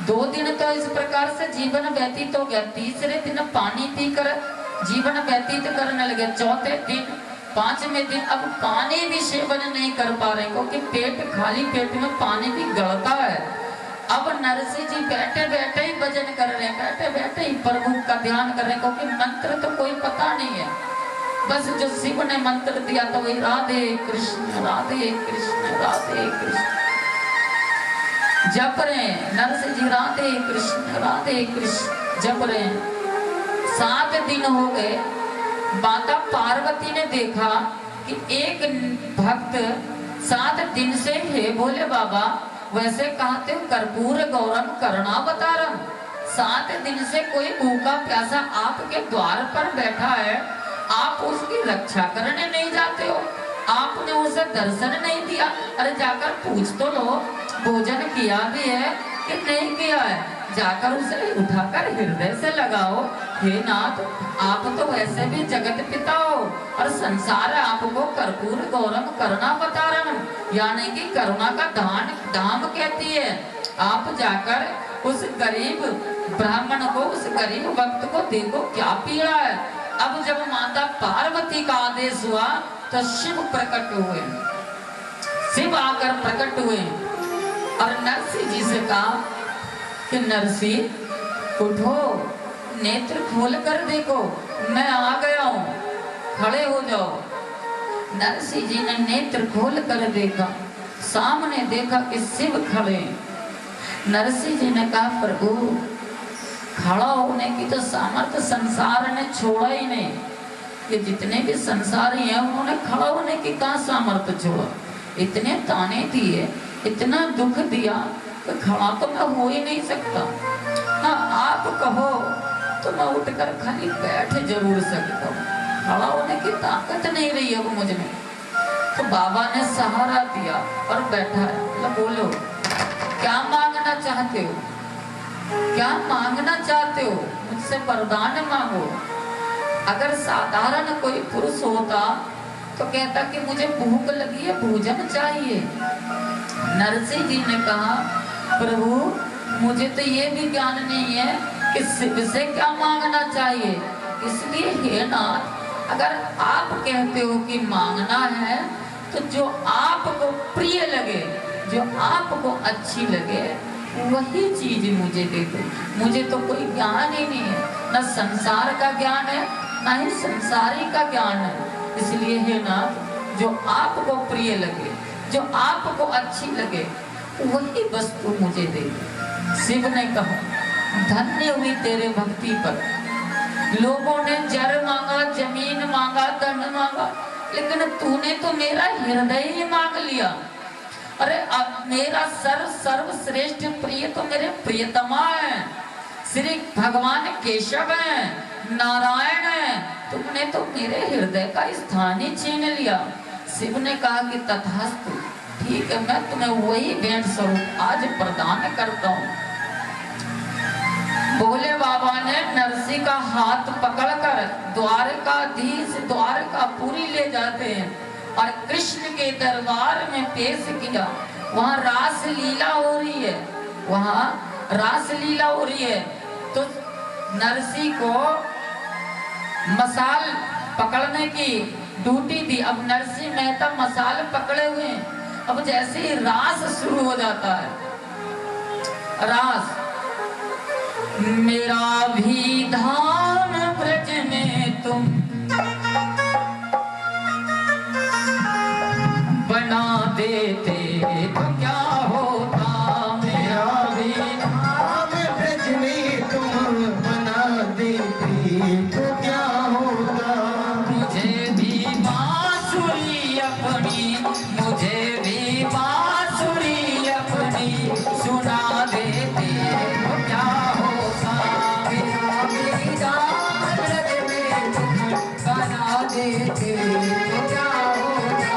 2 दिन तो इस प्रकार से जीवन व्यतीत हो गया। तीसरे दिन पानी पीकर जीवन व्यतीत करने लगे। चौथे दिन, 5वें दिन अब पानी भी सेवन नहीं कर पा रहे, क्योंकि पेट खाली पेट में पानी भी गलता है। अब नरसिंह जी बैठे बैठे ही भजन कर रहे हैं, बैठे बैठे ही प्रभु का ध्यान कर रहे हैं, क्योंकि मंत्र तो कोई पता नहीं है। बस जो शिव ने मंत्र दिया तो वही राधे कृष्ण राधे कृष्ण राधे कृष्ण जप रहे हैं। नरसिंह जी राधे कृष्ण जप रहे हैं। 7 दिन हो गए। माता पार्वती ने देखा कि एक भक्त 7 दिन से, हे भोले बाबा, वैसे कहते हो कर्पूर गौरम करुणावतारम, 7 दिन से कोई भूखा प्यासा आपके द्वार पर बैठा है, आप उसकी रक्षा करने नहीं जाते हो, आपने उसे दर्शन नहीं दिया। अरे जाकर पूछ तो लो, भोजन किया भी है कि नहीं किया है, जाकर उसे उठाकर हृदय से लगाओ। हे नाथ, आप तो वैसे भी जगत पिता हो, और संसार आपको कर्पूर गौरम करुणावतारम यानी कि करुणा का धाम कहती है। आप जाकर उस गरीब ब्राह्मण को, उस गरीब भक्त को देखो क्या पीड़ा है। अब जब माता पार्वती का आदेश हुआ तो शिव प्रकट हुए। शिव आकर प्रकट हुए और नरसिंह जी से कहा कि नरसिंह उठो, नेत्र खोल कर देखो, मैं आ गया हूँ, खड़े हो जाओ। नरसिंह जी ने नेत्र खोल कर देखा, सामने देखा कि शिव खड़े। नरसिंह जी ने कहा प्रभु खड़ा होने की तो सामर्थ्य संसार ने छोड़ा ही नहीं। ये जितने भी संसारी हैं उन्होंने खड़ा होने की कहाँ सामर्थ्य छोड़ा। इतने ताने दिए, इतना दुख दिया कि खड़ा तो मैं हो ही नहीं सकता। हाँ आप कहो तो मैं उठकर खाली बैठ जरूर सकता हूँ, खड़ा होने की ताकत नहीं रही अब मुझ में। तो बाबा ने सहारा दिया और बैठा है। मतलब बोलो क्या मांगना चाहते हो, क्या मांगना चाहते हो, मुझसे वरदान मांगो। अगर साधारण कोई पुरुष होता तो कहता कि मुझे भूख लगी है, भोजन चाहिए। नरसिंह जी ने कहा प्रभु मुझे तो ये भी ज्ञान नहीं है कि शिव से क्या मांगना चाहिए, इसलिए हे नाथ अगर आप कहते हो कि मांगना है तो जो आपको प्रिय लगे, जो आपको अच्छी लगे वही चीज मुझे दे दो। मुझे तो कोई ज्ञान ही नहीं है, न संसार का ज्ञान है न ही संसारी का ज्ञान है। इसलिए हे नाथ जो आपको प्रिय लगे, जो आपको अच्छी लगे वही वस्तु मुझे दे दो। शिव ने कहा धन्य हुई तेरे भक्ति पर। लोगों ने जर मांगा, जमीन मांगा, धन मांगा, लेकिन तूने तो मेरा हृदय ही मांग लिया। अरे अब मेरा सर्वश्रेष्ठ प्रिय तो मेरे प्रियतमा है, श्री भगवान केशव है, नारायण है। तुमने तो मेरे हृदय का स्थान ही छीन लिया। शिव ने कहा कि तथास्तु, ठीक है मैं तुम्हें वही भेंट स्वरूप आज प्रदान करता हूँ। भोले बाबा ने नरसिंह का हाथ पकड़कर द्वारकाधीश द्वारकापुरी ले जाते हैं और कृष्ण के दरबार में पेश किया। वहाँ रास लीला हो रही है, वहाँ रास लीला हो रही है। तो नरसिंह को मसाल पकड़ने की ड्यूटी दी। अब नरसिंह मेहता मसाल पकड़े हुए हैं। अब जैसे ही रास शुरू हो जाता है, रास मेरा भी धाम ब्रज में तुम बना देते तो क्या होता। मेरा भी धाम ब्रज में तुम बना देते तो क्या होता। मुझे भी बांसुरी अपनी, मुझे भी बांसुरी अपनी सुना देते तो क्या होता। मेरा भी धाम ब्रज में तुम बना देते तो क्या होता।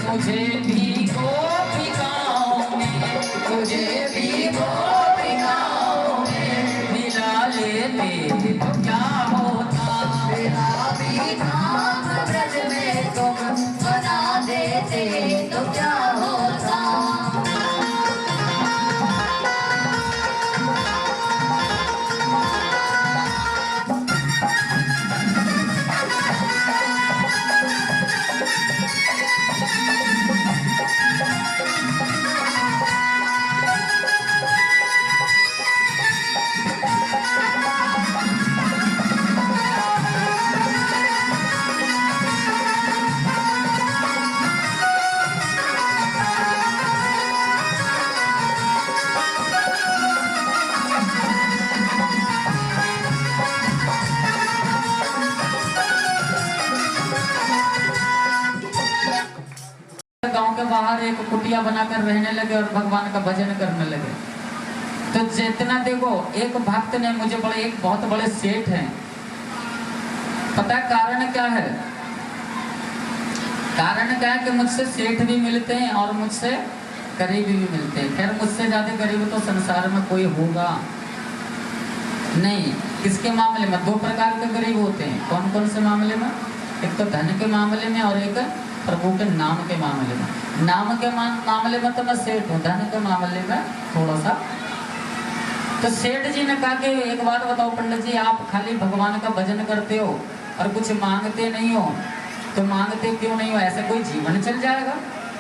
मुझे भी गोपिकाओं में एक कुटिया बनाकर रहने लगे और भगवान का भजन करने लगे। तो जितना देखो, एक भक्त ने मुझे बड़े, एक बहुत बड़े सेठ हैं, पता है कारण क्या है? कारण क्या है कि मुझसे सेठ भी मिलते हैं और मुझसे गरीब भी मिलते हैं। खैर मुझसे ज्यादा गरीब तो संसार में कोई होगा नहीं। किसके मामले में? दो प्रकार के गरीब होते हैं। कौन कौन से मामले में? एक तो धन के मामले में और एक प्रभु के नाम के मामले में। नाम के मामले में तो मैं सेठ हूँ, धन के मामले में थोड़ा सा। तो सेठ जी ने कहा कि एक बात बताओ पंडित जी, आप खाली भगवान का भजन करते हो और कुछ मांगते नहीं हो, तो मांगते क्यों नहीं हो? ऐसे कोई जीवन चल जाएगा?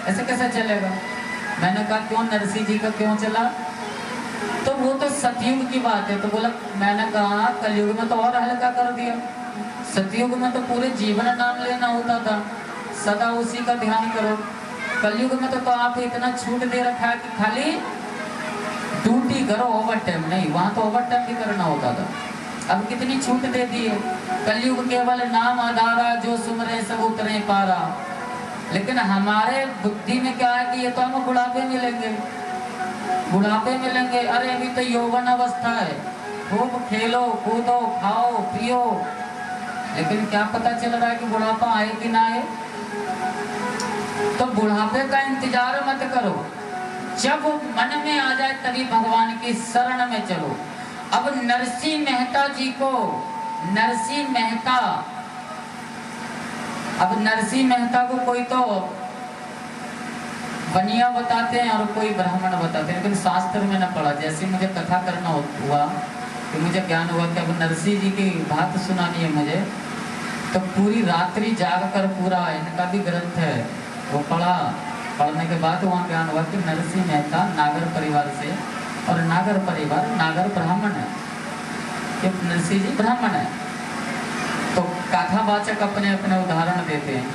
ऐसे कैसे चलेगा? मैंने कहा क्यों, नरसिंह जी का क्यों चला? तो वो तो सतयुग की बात है। तो बोला, मैंने कहा कलयुग में तो और हल्का कर दिया। सतयुग में तो पूरे जीवन नाम लेना होता था, सदा उसी का ध्यान करो। कलयुग में तो आप इतना छूट दे रखा है कि खाली ड्यूटी करो, ओवर टाइम नहीं। वहां तो ओवर टाइम भी करना होता था। अब कितनी छूट दे दी है। कलयुग केवल नाम आधारा, जो सुमरे सब उतरे पारा। लेकिन हमारे बुद्धि में क्या है कि ये तो हम बुढ़ापे मिलेंगे, बुढ़ापे मिलेंगे। अरे अभी तो यौवन अवस्था है, खूब खेलो कूदो खाओ पियो। लेकिन क्या पता चल रहा है कि बुढ़ापा आए कि ना आए। तो बुढ़ापे का इंतजार मत करो, जब मन में आ जाए तभी भगवान की शरण में चलो। अब नरसिंह मेहता जी को, नरसिंह मेहता, अब नरसिंह मेहता को कोई तो बनिया बताते हैं और कोई ब्राह्मण बताते हैं, लेकिन शास्त्र में न पढ़ा। जैसे मुझे कथा करना हुआ कि मुझे ज्ञान हुआ कि अब नरसिंह जी की बात सुनानी है मुझे, तो पूरी रात्रि जाग कर पूरा इनका भी ग्रंथ है वो पढ़ा। पढ़ने के बाद वहाँ ज्ञान हुआ कि नरसिंह मेहता नागर परिवार से, और नागर परिवार नागर ब्राह्मण है, कि नरसिंह जी ब्राह्मण है। तो कथावाचक अपने अपने उदाहरण देते हैं।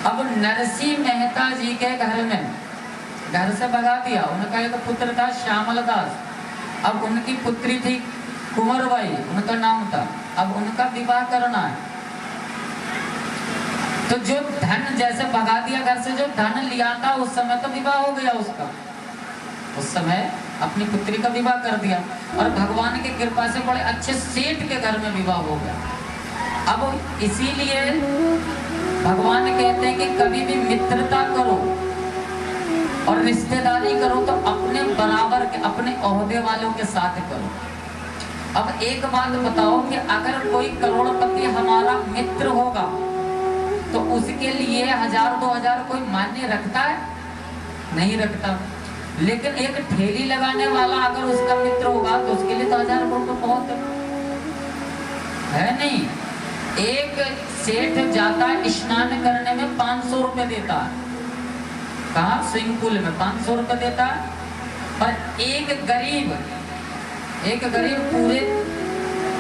अब नरसिंह मेहता जी के घर में, घर से भगा दिया, उनका एक पुत्र था श्यामल दास। अब उनकी पुत्री थी कुंवरबाई, उनका नाम था। अब उनका विवाह करना है, तो जो धन, जैसे भगा दिया घर से, जो धन लिया था उस समय तो विवाह हो गया उसका, उस समय अपनी पुत्री का विवाह कर दिया और भगवान की कृपा से बड़े अच्छे सेठ के घर में विवाह हो गया। अब इसीलिए भगवान कहते हैं कि कभी भी मित्रता करो और रिश्तेदारी करो तो अपने बराबर के, अपने ओहदे वालों के साथ करो। अब एक बात बताओ कि अगर कोई करोड़पति हमारा मित्र होगा तो उसके लिए 1000-2000 कोई मायने रखता है? नहीं रखता। लेकिन एक ठेली लगाने वाला अगर उसका मित्र होगा तो उसके लिए तो 1000 रुपये बहुत है नहीं। एक सेठ जाता है स्नान करने में 500 रुपये देता है, कहा स्विमिंग पूल में 500 रुपये देता है, और एक गरीब पूरे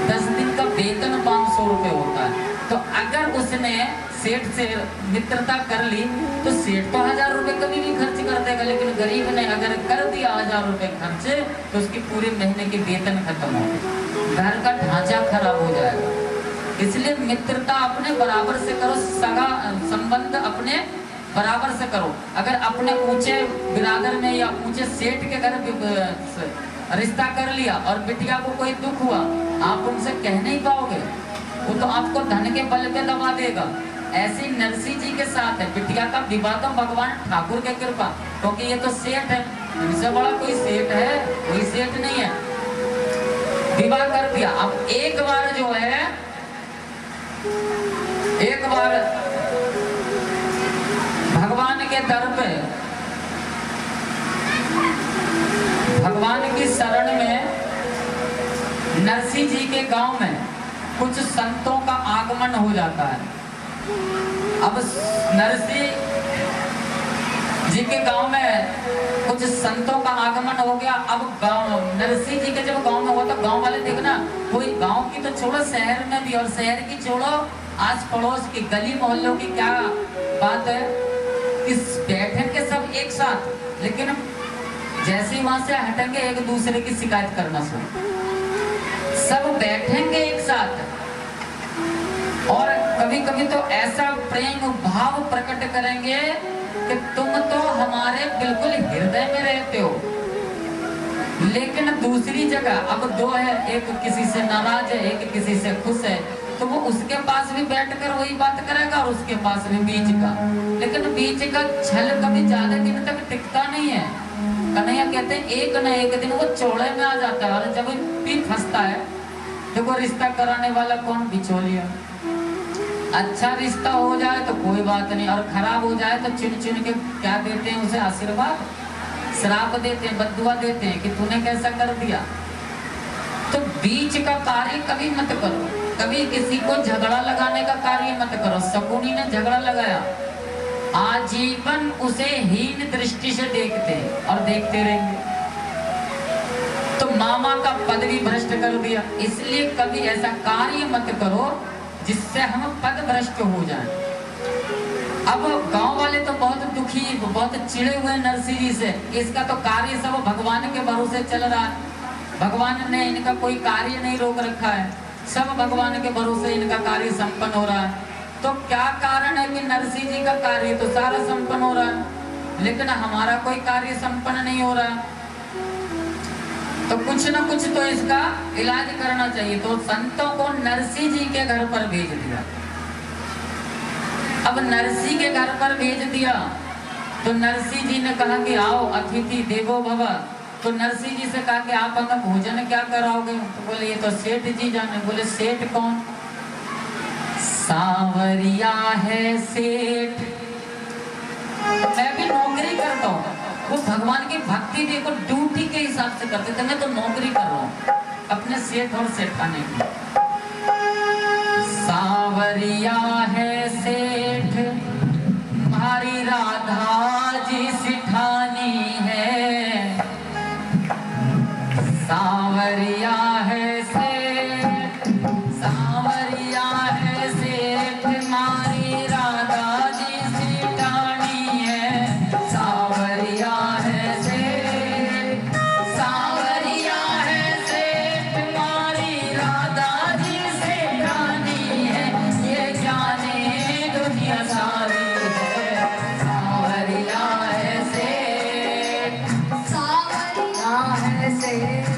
10 दिन का वेतन 500 रुपये होता है। तो अगर उसने सेठ से मित्रता कर ली तो सेठ तो 1000 रुपये कभी भी खर्च कर देगा, लेकिन गरीब ने अगर कर दिया 1000 रुपये खर्च तो उसकी पूरे महीने के वेतन खत्म हो गए, घर का ढांचा खराब हो जाएगा। इसलिए मित्रता अपने बराबर से करो, सगा संबंध अपने बराबर से करो। अगर अपने ऊंचे बिरादर में या ऊंचे सेठ के घर रिश्ता कर लिया और बिटिया को कोई दुख हुआ, आप उनसे कह नहीं पाओगे, वो तो आपको धन के बल पे दबा देगा। ऐसे नरसिंह जी के साथ है, बिटिया का विवाह तो भगवान ठाकुर के कृपा, क्योंकि ये तो सेठ है, इनसे बड़ा कोई सेठ है? कोई सेठ नहीं है। विवाह कर दिया। अब एक बार जो है, एक बार भगवान के दर पे, भगवान की शरण में नरसिंह जी के गांव में कुछ संतों का आगमन हो जाता है। अब नरसिंह जी के गांव में कुछ संतों का आगमन हो गया। अब नरसिंह जी के जब गांव में हुआ तो गांव वाले देखना, कोई गांव की तो छोड़ो, शहर में भी, और शहर की छोड़ो, आस पड़ोस की गली मोहल्लों की क्या बात है, इस बैठेंगे सब एक साथ, लेकिन जैसे ही वहां से हटेंगे एक दूसरे की शिकायत करना शुरू। सब बैठेंगे एक साथ और कभी कभी तो ऐसा प्रेम भाव प्रकट करेंगे कि तुम तो हमारे बिल्कुल हृदय में रहते हो, लेकिन दूसरी जगह अब दो है, एक किसी से नाराज है, एक किसी से खुश है, तो वो उसके पास भी बैठकर वही बात करेगा और उसके पास भी बीच का। लेकिन बीच का छल कभी ज्यादा दिन तक टिकता नहीं है। कन्हैया कहते हैं एक न एक दिन वो चौड़े में आ जाता है, और जब भी फंसता है, देखो रिश्ता कराने वाला कौन, बिचौलिया। अच्छा रिश्ता हो जाए तो कोई बात नहीं, और खराब हो जाए तो चुन चुन के क्या देते हैं उसे, आशीर्वाद, श्राप देते हैं, बद्दुआ देते हैं कि तूने कैसा कर दिया। तो बीच का कार्य कभी मत करो, कभी किसी को झगड़ा लगाने का कार्य मत करो। शकुनी ने झगड़ा लगाया, आजीवन उसे हीन दृष्टि से देखते और देखते रहेंगे, तो मामा का पद भी भ्रष्ट कर दिया। इसलिए कभी ऐसा कार्य मत करो जिससे हम पद भ्रष्ट हो जाएं। अब गांव वाले तो बहुत दुखी, बहुत चिड़े हुए नरसिंह जी से, इसका तो कार्य सब भगवान के भरोसे चल रहा है, भगवान ने इनका कोई कार्य नहीं रोक रखा है, सब भगवान के भरोसे इनका कार्य संपन्न हो रहा है। तो क्या कारण है कि नरसिंह जी का कार्य तो सारा संपन्न हो रहा है, लेकिन हमारा कोई कार्य संपन्न नहीं हो रहा, तो कुछ ना कुछ तो इसका इलाज करना चाहिए। तो संतों को नरसिंह जी के घर पर भेज दिया। अब नरसिंह के घर पर भेज दिया तो नरसिंह जी ने कहा कि आओ अतिथि देवो भव। तो नरसिंह जी से कहा कि आप हमें भोजन क्या कराओगे, तो बोले ये तो सेठ जी जाने। बोले सेठ कौन? सांवरिया है सेठ, मैं भी नौकरी करता हूँ। वो भगवान की भक्ति देखो ड्यूटी के हिसाब से करते थे, मैं तो नौकरी कर रहा हूँ अपने सेठ और सेठाने की। सांवरिया है सेठ, हमारी राधा जी सिठानी है। सांवरिया है सेठ, सांवरिया है सेठ, हमारी राधा जी सिठानी है। सांवरिया है सेठ, सांवरिया है सेठ, हमारी राधा जी सिठानी है। ये जाने दुनिया सारी है, सांवरिया है सेठ, सांवरिया है सेठ।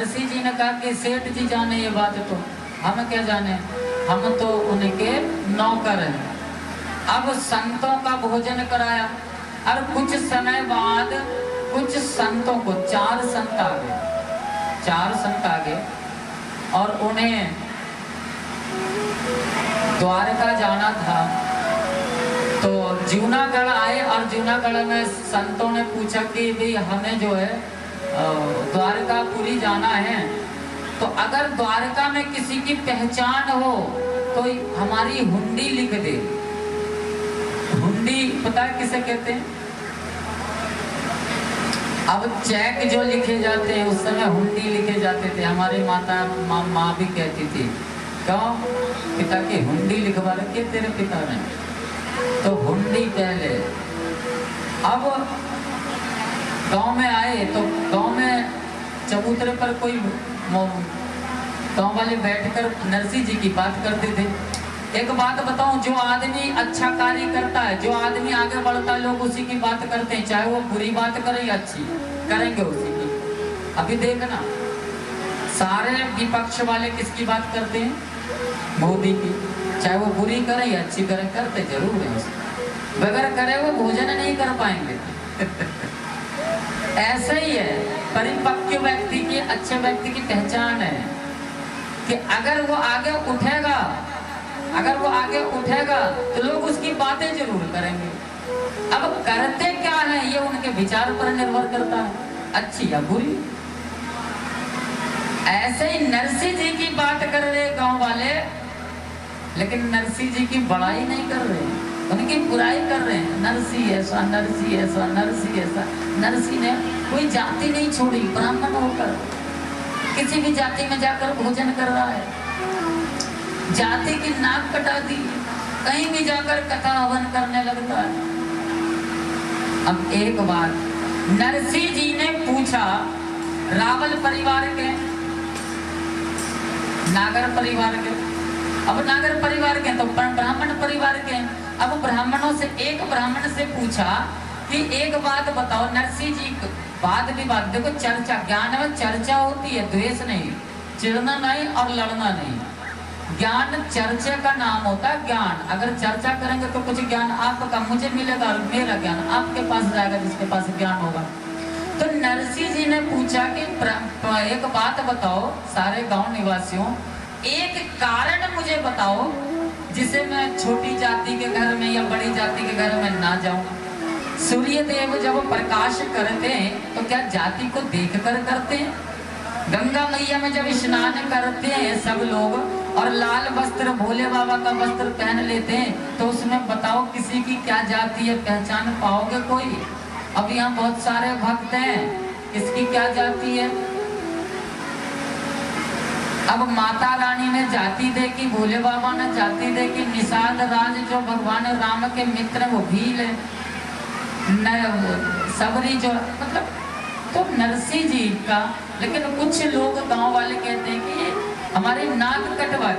नरसिंह जी ने कहा कि सेठ जी जाने ये बात, तो हम क्या जाने, हम तो उनके नौकर हैं। अब संतों का भोजन कराया और कुछ समय बाद कुछ संतों को, 4 संत आ गए, 4 संत आ गए और उन्हें द्वारका जाना था। तो जूनागढ़ आए और जूनागढ़ में संतों ने पूछा कि भाई हमें जो है द्वारकापुरी जाना है, तो अगर द्वारका में किसी की पहचान हो तो हमारी हुंडी लिख दे। हुंडी पता है किसे कहते हैं? अब चेक जो लिखे जाते हैं उस समय हुंडी लिखे जाते थे। हमारी माता माँ भी कहती थी, क्यों पिता की हुंडी लिखवा रखी तेरे पिता ने, तो हुंडी पहले। अब गांव में आए तो गांव में चबूतरे पर कोई गांव वाले बैठकर नरसिंह जी की बात करते थे। एक बात बताऊं, जो आदमी अच्छा कार्य करता है, जो आदमी आगे बढ़ता है, लोग उसी की बात करते हैं, चाहे वो बुरी बात करे या अच्छी, करेंगे उसी की। अभी देखना सारे विपक्ष वाले किसकी बात करते हैं? मोदी की। चाहे वो बुरी करे या अच्छी करे, करते जरूर है उसकी। बगैर करे वो भोजन नहीं कर पाएंगे। ऐसा ही है, परिपक्व व्यक्ति की, अच्छे व्यक्ति की पहचान है कि अगर वो आगे उठेगा, अगर वो आगे उठेगा तो लोग उसकी बातें जरूर करेंगे। अब करते क्या है ये उनके विचार पर निर्भर करता है, अच्छी या बुरी। ऐसे ही नरसिंह जी की बात कर रहे गांव वाले, लेकिन नरसिंह जी की बड़ाई नहीं कर रहे, उनकी बुराई कर रहे हैं। नरसिंह ऐसा, नरसिंह ऐसा, नरसिंह ऐसा। नरसिंह ने कोई जाति नहीं छोड़ी, ब्राह्मण होकर किसी भी जाति में जाकर भोजन कर रहा है, जाति की नाक कटा दी, कहीं भी जाकर कथा हवन करने लगता है। अब एक बार नरसिंह जी ने पूछा, रावल परिवार के, नागर परिवार के, अब नागर परिवार के तो ब्राह्मण परिवार के। अब ब्राह्मणों से एक ब्राह्मण से पूछा कि एक बात बताओ, नरसिंह जी वाद विवाद, देखो चर्चा, ज्ञान में चर्चा होती है, द्वेष नहीं, चिढ़ना नहीं और लड़ना नहीं। ज्ञान चर्चा का नाम होता है। ज्ञान अगर चर्चा करेंगे तो कुछ ज्ञान आपका मुझे मिलेगा और मेरा ज्ञान आपके पास जाएगा, जिसके पास ज्ञान होगा। तो नरसिंह जी ने पूछा कि एक बात बताओ सारे गांव निवासियों, एक कारण मुझे बताओ जिसे मैं छोटी जाति के घर में या बड़ी जाति के घर में ना जाऊं। सूर्य देव जब प्रकाश करते हैं तो क्या जाति को देखकर करते हैं? गंगा मैया में जब स्नान करते हैं सब लोग और लाल वस्त्र भोले बाबा का वस्त्र पहन लेते हैं, तो उसमें बताओ किसी की क्या जाति है, पहचान पाओगे कोई? अब यहाँ बहुत सारे भक्त हैं, किसकी क्या जाति है? अब माता रानी ने जाति देखी, भोले बाबा ने जाति देखी, निषाद राज जो भगवान राम के मित्र वो भील है, सबरी जो, मतलब तो नरसिंह जी का। लेकिन कुछ लोग गांव वाले कहते हैं कि हमारी नाक कटवा।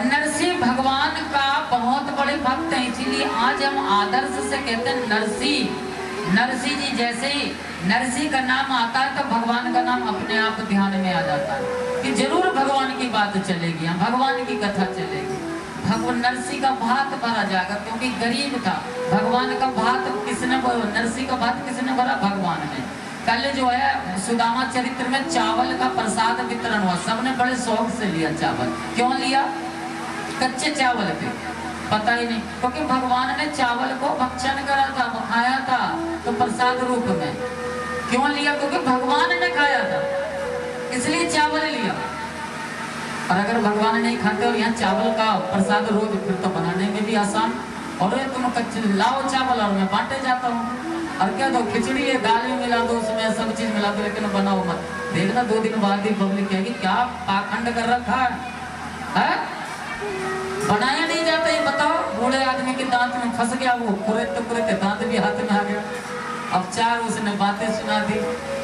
नरसिंह भगवान का बहुत बड़े भक्त हैं, इसीलिए आज हम आदर्श से कहते हैं नरसिंह। नरसिंह जी जैसे ही नरसिंह का नाम आता है तो भगवान का नाम अपने आप ध्यान में आ जाता है कि जरूर भगवान की बात चलेगी, भगवान की कथा चलेगी। भगवान नरसिंह का भात भरा जाएगा, क्योंकि गरीब था। भगवान का भात किसने भरा? नरसिंह का भात किसने भरा? भगवान ने। कल जो है सुदामा चरित्र में चावल का प्रसाद वितरण हुआ, सबने बड़े शौक से लिया चावल। क्यों लिया? कच्चे चावल थे, पता ही नहीं, क्योंकि भगवान ने चावल को भक्षण करा था, खाया था, तो प्रसाद रूप में। क्यों लिया? क्योंकि भगवान ने खाया था, इसलिए चावल लिया। और अगर भगवान नहीं खाते और यहाँ चावल का प्रसाद रोज, फिर तो बनाने में भी आसान। और तुम कच्चे लाओ चावल और मैं बांटे जाता हूँ, और क्या दो खिचड़ी है, दाल भी मिला दो, उसमें सब चीज मिला दो, लेकिन बनाओ मत। देखना 2 दिन बाद ही पब्लिक कहेगी क्या पाखंड कर रखा है? बनाया नहीं जाता। ये बताओ, बूढ़े आदमी के दांत में फंस गया, वो कुरेते दांत भी हाथ में आ गया। अब 4 उसने बातें सुना दी।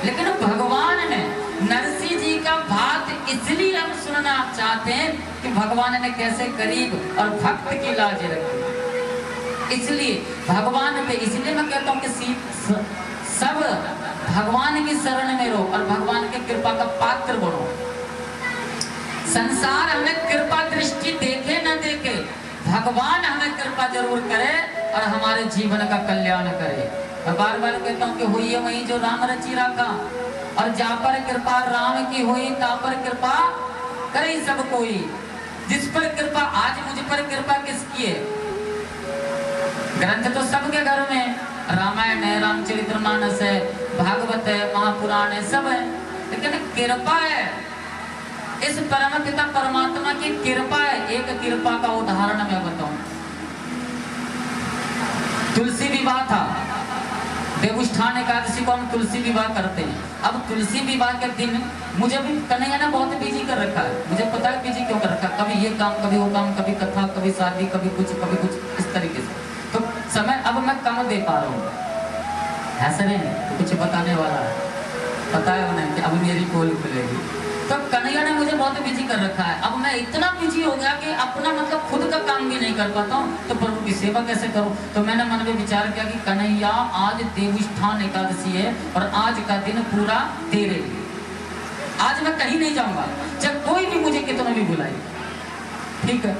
लेकिन भगवान ने नरसिंह जी का भात इसलिए हम सुनना चाहते हैं कि भगवान ने कैसे गरीब और भक्त की लाज रखी। इसलिए भगवान पे, इसलिए मैं कहता हूँ कि सब भगवान की शरण में रहो और भगवान की कृपा का पात्र बनो। संसार हमें कृपा दृष्टि देखे न देखे, भगवान हमें कृपा जरूर करे और हमारे जीवन का कल्याण करे। मैं बार बार कहता हूँ कि हुई है वही जो राम रची रखा, और जा पर कृपा राम की हुई ता पर कृपा करे सब कोई। जिस पर कृपा, आज मुझ पर कृपा किसकी है? ग्रंथ तो सबके घर में, रामायण है, रामचरितमानस है, भागवत है, महापुराण है, सब है, लेकिन कृपा है, इस परम पिता परमात्मा की कृपा है। एक कृपा का उदाहरण मैं बताऊं। तुलसी विवाह था, देवउत्थान एकादशी को हम तुलसी विवाह करते हैं। अब तुलसी विवाह के दिन मुझे भी कन्हैया ने बहुत बिजी कर रखा है, मुझे पता है बिजी क्यों कर रखा है। कभी ये काम, कभी वो काम, कभी कथा, कभी शादी, कभी कुछ, इस तरीके से। तो समय अब मैं कम दे पा रहा हूँ। ऐसा नहीं तो कुछ बताने वाला है, पता है उन्हें कि अब मेरी पोल खुलेगी। तो कन्हैया ने मुझे बहुत बिजी कर रखा है। अब मैं इतना बिजी हो गया कि अपना मतलब खुद का काम भी नहीं कर पाता हूँ, तो प्रभु की सेवा कैसे करूँ? तो मैंने मन में विचार किया कि कन्हैया आज देवउत्थान एकादशी है और आज का दिन पूरा तेरे लिए, आज मैं कहीं नहीं जाऊंगा, चाहे कोई भी मुझे कितना भी बुलाए, ठीक है।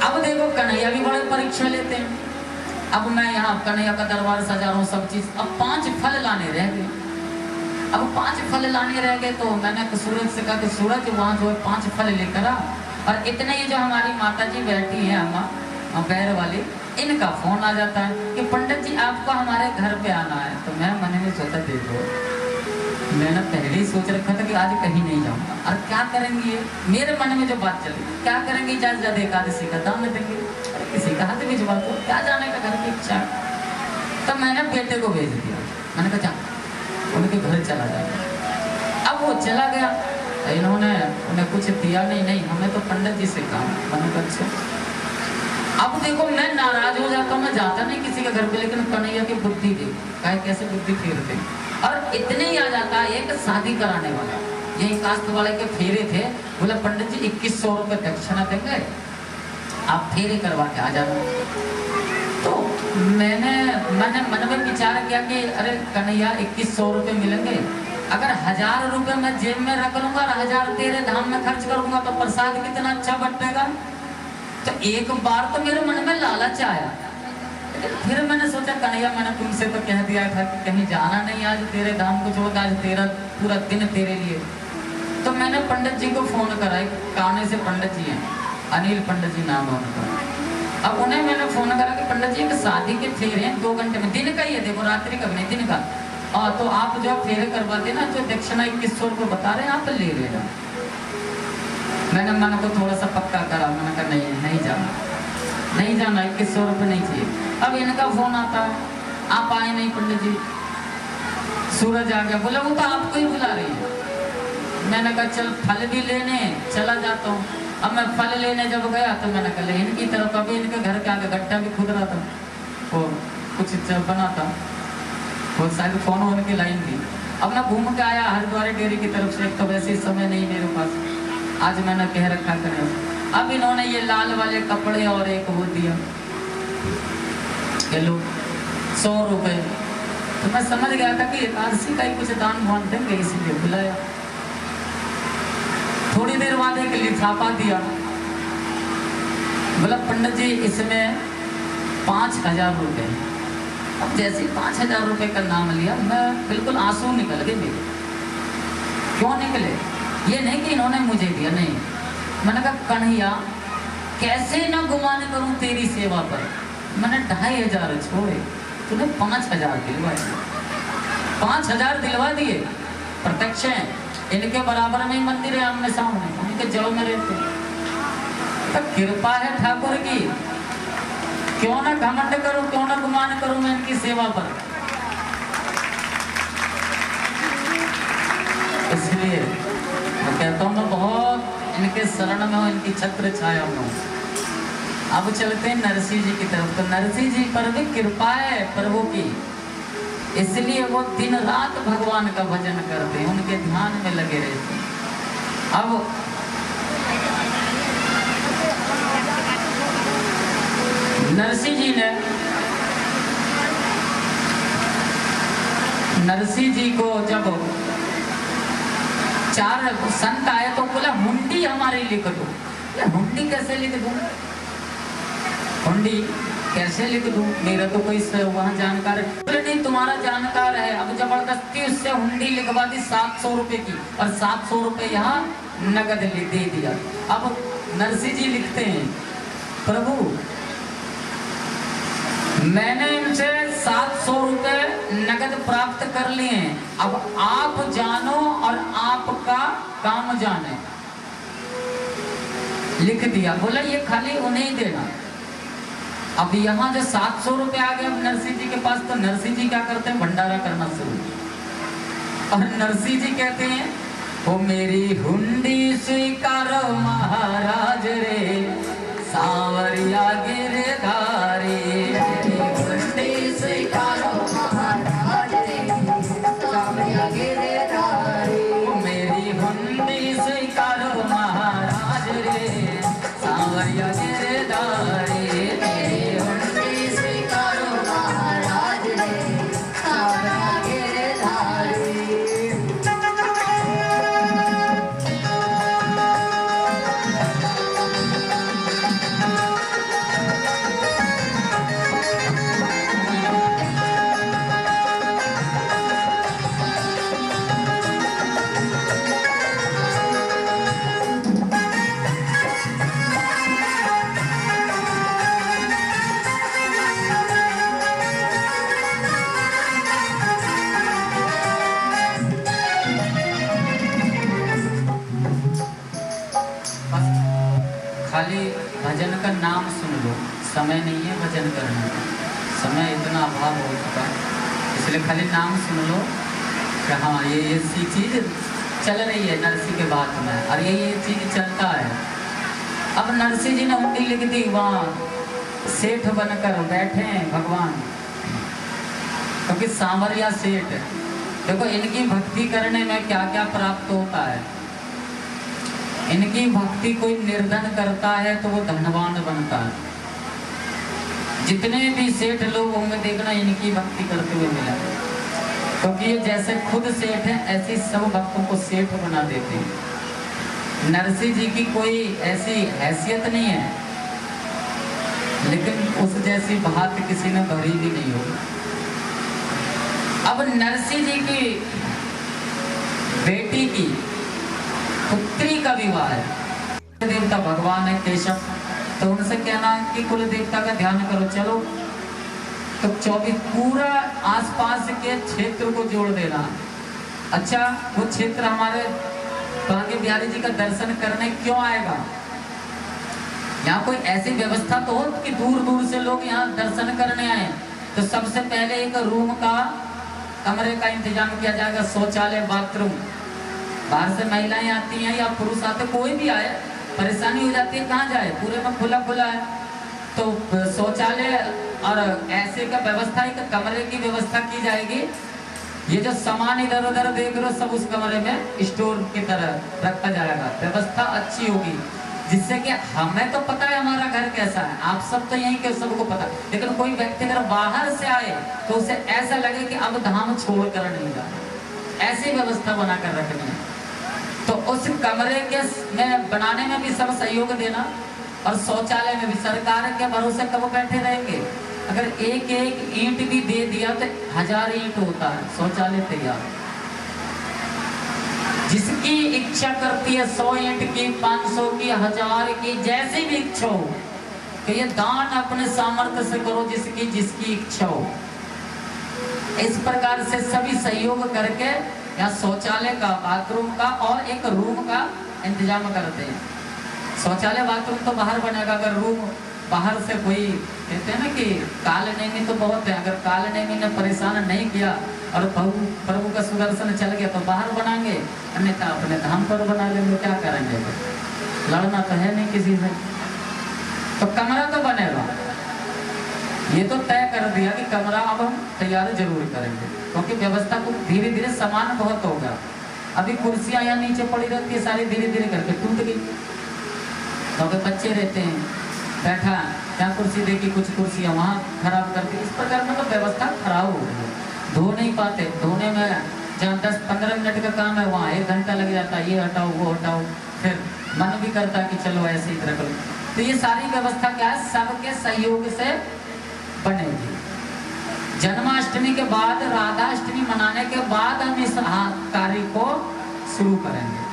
अब देखो कन्हैया भी बड़े परीक्षा लेते हैं। अब मैं यहाँ कन्हैया का दरबार सजा रहा हूँ, सब चीज। अब 5 फल लाने रह गए। अब 5 फल लाने रह गए तो मैंने सूरज से कहा कि सूरज वहाँ जो है 5 फल लेकर आ। और इतने ही जो हमारी माता जी बैठी है हम बैर वाली, इनका फोन आ जाता है कि पंडित जी आपको हमारे घर पे आना है। तो मैं मन में सोचा देखो, मैंने पहले ही सोच रखा था कि आज कहीं नहीं जाऊंगा। और क्या करेंगी ये, मेरे मन में जो बात चली, क्या करेंगी, ज्यादा एकादशी का दान देंगे, किसी का हाथ भिजवा दो, क्या जाने का घर की इच्छा। तो मैंने बेटे को भेज दिया, मैंने कहा उनके घर चला जाए। अब वो चला गया, इन्होंने उन्हें कुछ दिया नहीं, हमें तो पंडित जी से कहा। मैंने कहा अच्छा। अब देखो मैं नाराज हो जाता हूँ, मैं जाता नहीं किसी के घर पे, लेकिन कन्हैया की बुद्धि देखो कैसे बुद्धि फेरते। और इतने ही आ जाता है एक शादी कराने वाला, यही कास्ट वाले के फेरे थे, बोला पंडित जी 2100 रुपये दक्षिणा देंगे, आप फेरे करवा के आ जाना। तो मैंने मन में विचार किया कि अरे कन्हैया 2100 रुपये मिलेंगे, अगर 1000 रुपये मैं जेब में रख लूंगा और 1000 तेरे धाम में खर्च करूंगा तो प्रसाद कितना अच्छा बटेगा। तो एक बार तो मेरे मन में लालच आया, फिर मैंने सोचा कन्हैया मैंने तुमसे तो कह दिया था कि कहीं जाना नहीं, आज तेरे धाम को छोड़, आज तेरा पूरा दिन तेरे लिए। तो मैंने पंडित जी को फोन करा, काने से पंडित जी हैं, अनिल पंडित जी नाम है उनका। अब उन्हें मैंने फोन करा कि पंडित जी शादी के फेरे हैं 2 घंटे में, दिन का ही है, देखो रात्रि का नहीं, दिन का। तो आप जो फेरे करवा देना, जो दक्षिणा 2100 रुपये बता रहे हैं आप ले लेना। मैंने मन को थोड़ा सा पक्का करा, मैंने कहा नहीं जाना 2100 रुपये नहीं चाहिए। अब इनका फोन आता है, आप आए नहीं पंडित जी। सूरज आ गया, बोला वो तो आपको ही बुला रही है। मैंने कहा चल फल भी लेने चला जाता हूँ। अब मैं फल लेने जब गया तो मैंने कहा इनकी तरफ, अभी इनके घर के आगे गट्टा भी खुद रहा था, वो कुछ बना था, वो शायद फोन होने की लाइन थी। अब मैं घूम के आया हरिद्वार डेयरी की तरफ से, तो वैसे समय नहीं मेरे पास, आज मैंने कह रखा करें। अब इन्होंने ये लाल वाले कपड़े और एक वो दिया, ये लो 100 रुपये। तो मैं समझ गया था कि एकादशी का ही कुछ दान वान देंगे, इसलिए बुलाया। थोड़ी देर बाद एक लिफाफा दिया, बोला पंडित जी इसमें 5000 रुपये। अब जैसे 5000 रुपये का नाम लिया, मैं बिल्कुल आंसू निकल गए मेरे। क्यों निकले? ये नहीं कि इन्होंने मुझे दिया, नहीं। मैंने कहा कन्हैया कैसे ना गुमान करूं तेरी सेवा पर। मैंने 2500 छोड़े, तूने 5000 दिलवाए, 5000 दिलवा दिए। प्रत्यक्ष है, इनके बराबर में ही मंदिर है, आमने सामने, उनके जड़ों में रहते। तो कृपा है ठाकुर की, क्यों ना घमंड करूं, क्यों ना गुमान करूं मैं इनकी सेवा पर। इसलिए मैं कहता हूँ मैं बहुत इनके शरण में हूँ, इनकी छत्र छाया में हूँ। अब चलते हैं नरसिंह जी की तरफ। तो नरसिंह जी पर भी कृपा है प्रभु की, इसलिए वो दिन रात भगवान का भजन करते हैं, उनके ध्यान में लगे रहते हैं। अब नरसिंह जी को जब 4 संत आए तो बोला हुंडी हमारी लिख दो। हुंडी कैसे लिख दूं? हुंडी कैसे लिख दूं? मेरा तो कोई वहाँ जानकार है। बोले नहीं, तुम्हारा जानकार है। अब जबरदस्ती उससे हुंडी लिखवा दी 700 रुपए की, और 700 रुपए यहाँ नगद दे दिया। अब नरसिंह जी लिखते हैं, प्रभु मैंने इनसे 700 रुपए नगद प्राप्त कर लिए हैं, अब आप जानो और आपका काम जाने। लिख दिया। बोला ये खाली उन्हें ही देना। अब यहाँ जो 700 रुपए आ गए अब नरसिंह जी के पास, तो नरसिंह जी क्या करते हैं? भंडारा करना शुरू। और नरसिंह जी कहते हैं, ओ मेरी हुंडी स्वीकारो महाराज रे, सांवरिया गिरधारी। मेरी हुंडी स्वीकारो महाराज रे, सांवरिया गिरधारी। मेरी हुंडी स्वीकारो महाराज रे, सांवरिया गिरधारी। मेरी हुंडी स्वीकारो महाराज रे, सांवरिया गिरधारी। खाली भजन का नाम सुन लो, समय नहीं है भजन करने का। समय इतना अभाव हो चुका है, इसलिए खाली नाम सुन लो कि हाँ ये सी चीज़ चल रही है नरसिंह के बात में, और ये चीज़ चलता है। अब नरसिंह जी ने हुंडी लिख दी, वहाँ सेठ बनकर बैठे हैं भगवान, क्योंकि सांवरिया सेठ। देखो इनकी भक्ति करने में क्या क्या प्राप्त होता है। इनकी भक्ति कोई निर्धन करता है तो वो धनवान बनता है। जितने भी सेठ लोग होंगे देखना इनकी भक्ति करते हुए मिला, क्योंकि ये जैसे खुद सेठ हैं ऐसे सब भक्तों को सेठ बना देते हैं। नरसिंह जी की कोई ऐसी हैसियत नहीं है, लेकिन उस जैसी बात किसी ने भरी भी नहीं होगी। अब नरसिंह जी की बेटी की पुत्री का विवाह है। देवता भगवान है केशव, तो उनसे कहना कि कुल देवता का ध्यान करो। चलो तो 24 पूरा आसपास के क्षेत्र को जोड़ देना। अच्छा वो क्षेत्र हमारे बांके बिहारी जी का दर्शन करने क्यों आएगा? यहाँ कोई ऐसी व्यवस्था तो हो कि दूर दूर से लोग यहाँ दर्शन करने आए। तो सबसे पहले एक रूम का, कमरे का इंतजाम किया जाएगा, शौचालय, बाथरूम। बाहर से महिलाएं आती हैं या पुरुष आते, कोई भी आए, परेशानी हो जाती है कहाँ जाए, पूरे में खुला खुला है। तो शौचालय और ऐसे का व्यवस्था, एक कमरे की व्यवस्था की जाएगी। ये जो सामान इधर उधर देख रहे हो सब उस कमरे में स्टोर की तरह रखा जाएगा। व्यवस्था अच्छी होगी, जिससे कि हमें तो पता है हमारा घर कैसा है, आप सब तो यहीं के सबको पता, लेकिन कोई व्यक्ति अगर बाहर से आए तो उसे ऐसा लगे कि अब धाम छोड़ कर नहीं जाना। ऐसी व्यवस्था बनाकर रखनी है। तो उस कमरे के में बनाने में भी सब सहयोग देना, और शौचालय में भी। सरकार के भरोसे कब बैठे रहेंगे? अगर एक एक ईंट भी दे दिया तो 1000 ईंट होता है शौचालय तैयार। जिसकी इच्छा करती है 100 ईंट की, 500 की, 1000 की, जैसी भी इच्छा हो, तो ये दान अपने सामर्थ्य से करो, जिसकी जिसकी इच्छा हो। इस प्रकार से सभी सहयोग करके यहाँ शौचालय का, बाथरूम का और एक रूम का इंतजाम करते हैं। शौचालय बाथरूम तो बाहर बनेगा। अगर रूम बाहर से कोई, कहते हैं ना कि कालनेमी तो बहुत है, अगर कालनेमी ने परेशान नहीं किया और प्रभु का सुदर्शन चल गया तो बाहर बनाएंगे, अन्यथा अपने धाम पर बना लेंगे। क्या करेंगे? लड़ना तो है नहीं किसी से। तो कमरा तो बनेगा, ये तो तय कर दिया कि कमरा अब हम तैयार जरूर करेंगे, क्योंकि व्यवस्था को धीरे धीरे सामान बहुत होगा। अभी कुर्सियां यहाँ नीचे पड़ी रहती है, सारी धीरे धीरे करके टूट गई। तो बच्चे रहते हैं, बैठा यहाँ कुर्सी देखी, कुछ कुर्सियाँ वहाँ खराब करके, इस प्रकार मतलब व्यवस्था खराब हो गई है। धो नहीं पाते, धोने में जहाँ 10-15 मिनट का काम है वहाँ 1 घंटा लग जाता है, ये हटाओ वो हटाओ, फिर मन भी करता कि चलो ऐसे ही रख लो। तो ये सारी व्यवस्था क्या है, सबके सहयोग से बनेगी। जन्माष्टमी के बाद, राधाष्टमी मनाने के बाद हम इस कार्य को शुरू करेंगे।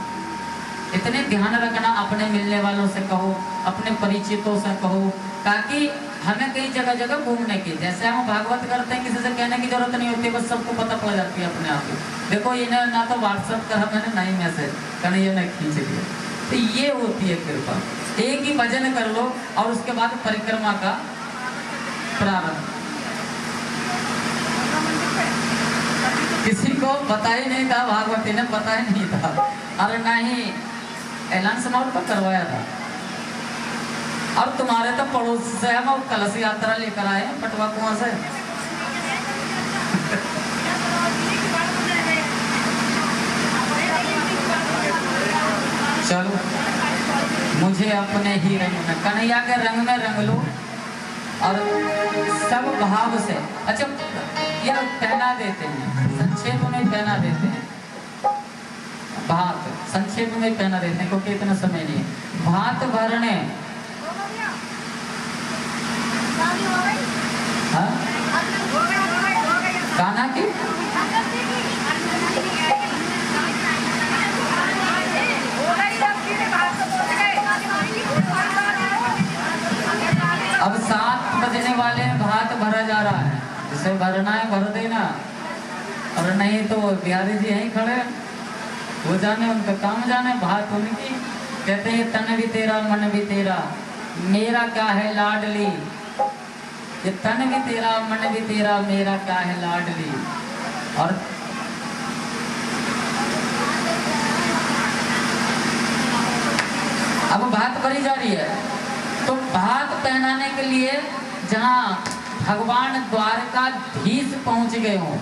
इतने ध्यान रखना, अपने मिलने वालों से कहो, अपने परिचितों से कहो, ताकि हमें कई जगह जगह घूमने की, जैसे हम भागवत करते हैं किसी से कहने की जरूरत नहीं होती, बस सबको पता पड़ जाती है अपने आप ही। देखो इन्हें ना तो व्हाट्सएप करा मैंने, ना ही मैसेज कहने, ये नहीं खींच लिया। तो ये होती है कृपा। एक ही भजन कर लो और उसके बाद परिक्रमा का प्रारंभ। किसी को पता ही नहीं था, भागवती ने पता ही नहीं था, और ना ही ऐलान समारोह पर करवाया था। और तुम्हारे तो पड़ोस से हम और कलश यात्रा लेकर आए पटवा कुआं से। चलो, मुझे अपने ही रंग में, कन्हैया के रंग में रंग लो और सब भाव से। अच्छा, यह पहना देते हैं, संक्षेप में पहना देते हैं, भात संक्षेप में पहना देते हैं क्योंकि इतना समय नहीं है। भात भरने, हाँ? कान्हा की अब 7 बजने वाले हैं, भात भरा जा रहा है, जिसे भरना है भर देना, और नहीं तो बिहारी जी यहीं खड़े, वो जाने उनका काम जाने, भात उनकी। कहते हैं तन भी तेरा मन भी तेरा, मेरा क्या है लाडली, ये तन भी तेरा मन भी तेरा, मेरा क्या है लाडली। और अब भात भरी जा रही है, तो भात पहनाने के लिए जहाँ भगवान द्वारकाधीश पहुंच गए हों,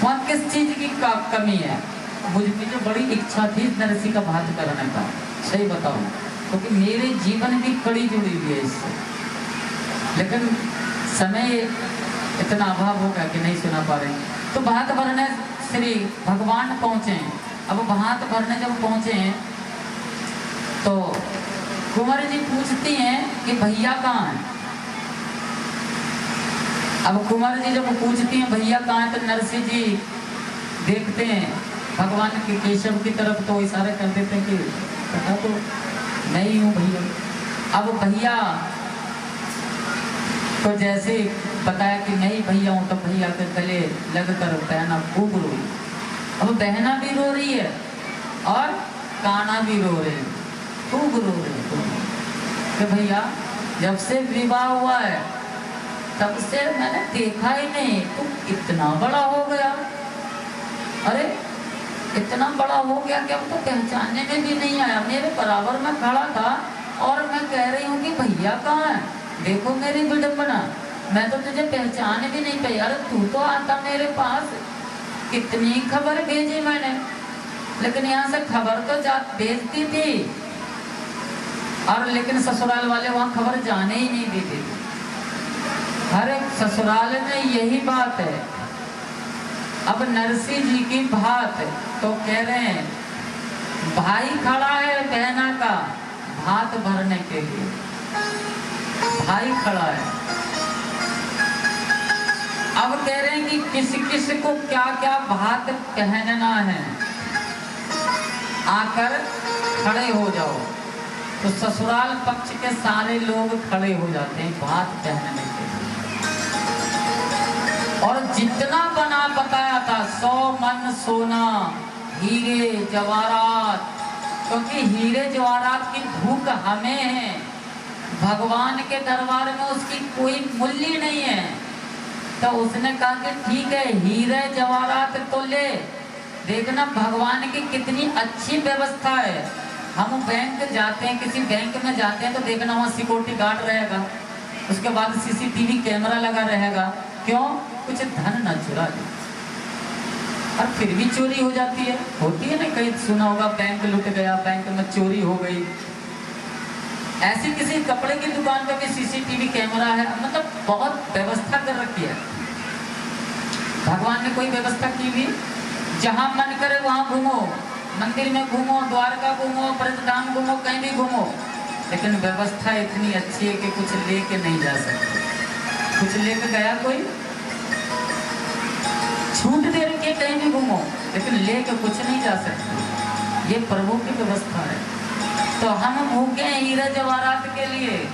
वहाँ किस चीज की कमी है? मुझे जो बड़ी इच्छा थी नरसी का भात करने का, सही बताऊं, क्योंकि तो मेरे जीवन की कड़ी जुड़ी हुई है इससे, लेकिन समय इतना अभाव होगा कि नहीं सुना पा रहे। तो भात भरने श्री भगवान पहुंचे। अब भात भरने जब पहुंचे तो कुंवर जी पूछती हैं कि भैया कहाँ हैं। अब कुंवर जी जब पूछती हैं भैया कहाँ हैं, तो नरसिंह जी देखते हैं भगवान के केशव की तरफ, तो इशारा कर देते हैं कि पता तो मैं ही हूँ भैया। अब भैया तो जैसे बताया कि नहीं भैया हूँ, तो भैया के गले लगकर बहना खूब रोई। अब बहना भी रो रही है और कान्हा भी रो रही है, खूब रो रही है कि भैया जब से विवाह हुआ है तब से मैंने देखा ही नहीं, तू इतना बड़ा हो गया, अरे इतना बड़ा हो गया कि अब तो पहचानने में भी नहीं आया। मेरे बराबर में खड़ा था और मैं कह रही हूँ कि भैया कहाँ है, देखो मेरी विडंबना, मैं तो तुझे पहचान भी नहीं पाई। अरे तू तो आता मेरे पास, कितनी खबर भेजी मैंने, लेकिन यहाँ से खबर तो भेजती थी, और लेकिन ससुराल वाले वहाँ खबर जाने ही नहीं देते थे। हर एक ससुराल में यही बात है। अब नरसिंह जी की बात तो कह रहे हैं भाई खड़ा है बहना का भात भरने के लिए, भाई खड़ा है। अब कह रहे हैं कि किस किस को क्या क्या भात पहनना है, आकर खड़े हो जाओ। तो ससुराल पक्ष के सारे लोग खड़े हो जाते हैं भात पहनने के लिए, और जितना बना बताया था 100 मन सोना, हीरे जवाहरात, क्योंकि हीरे जवाहरात की भूख हमें है, भगवान के दरबार में उसकी कोई मूल्य नहीं है। तो उसने कहा कि ठीक है हीरे जवाहरात तो ले, देखना भगवान की कितनी अच्छी व्यवस्था है। हम बैंक जाते हैं, किसी बैंक में जाते हैं तो देखना वहाँ सिक्योरिटी गार्ड रहेगा, उसके बाद सीसीटीवी कैमरा लगा रहेगा, क्यों? कुछ धन न चुरा ले। और फिर भी चोरी हो जाती है, होती है ना, कहीं सुना होगा बैंक लुट गया, बैंक में चोरी हो गई। ऐसी किसी कपड़े की दुकान पे भी सीसीटीवी कैमरा है, मतलब बहुत व्यवस्था कर रखी है। भगवान ने कोई व्यवस्था की भी, जहां मन करे वहां घूमो, मंदिर में घूमो, द्वारका घूमो, ब्रजधाम घूमो, कहीं भी घूमो, लेकिन व्यवस्था इतनी अच्छी है कि कुछ लेके नहीं जा सकते। कुछ लेके गया कोई, छूट दे रखी है, कहीं भी घूमो, लेकिन लेके कुछ नहीं जा सकते। ये प्रभु की व्यवस्था है। तो हम भूखे हैं हीरे जवाहरात के लिए,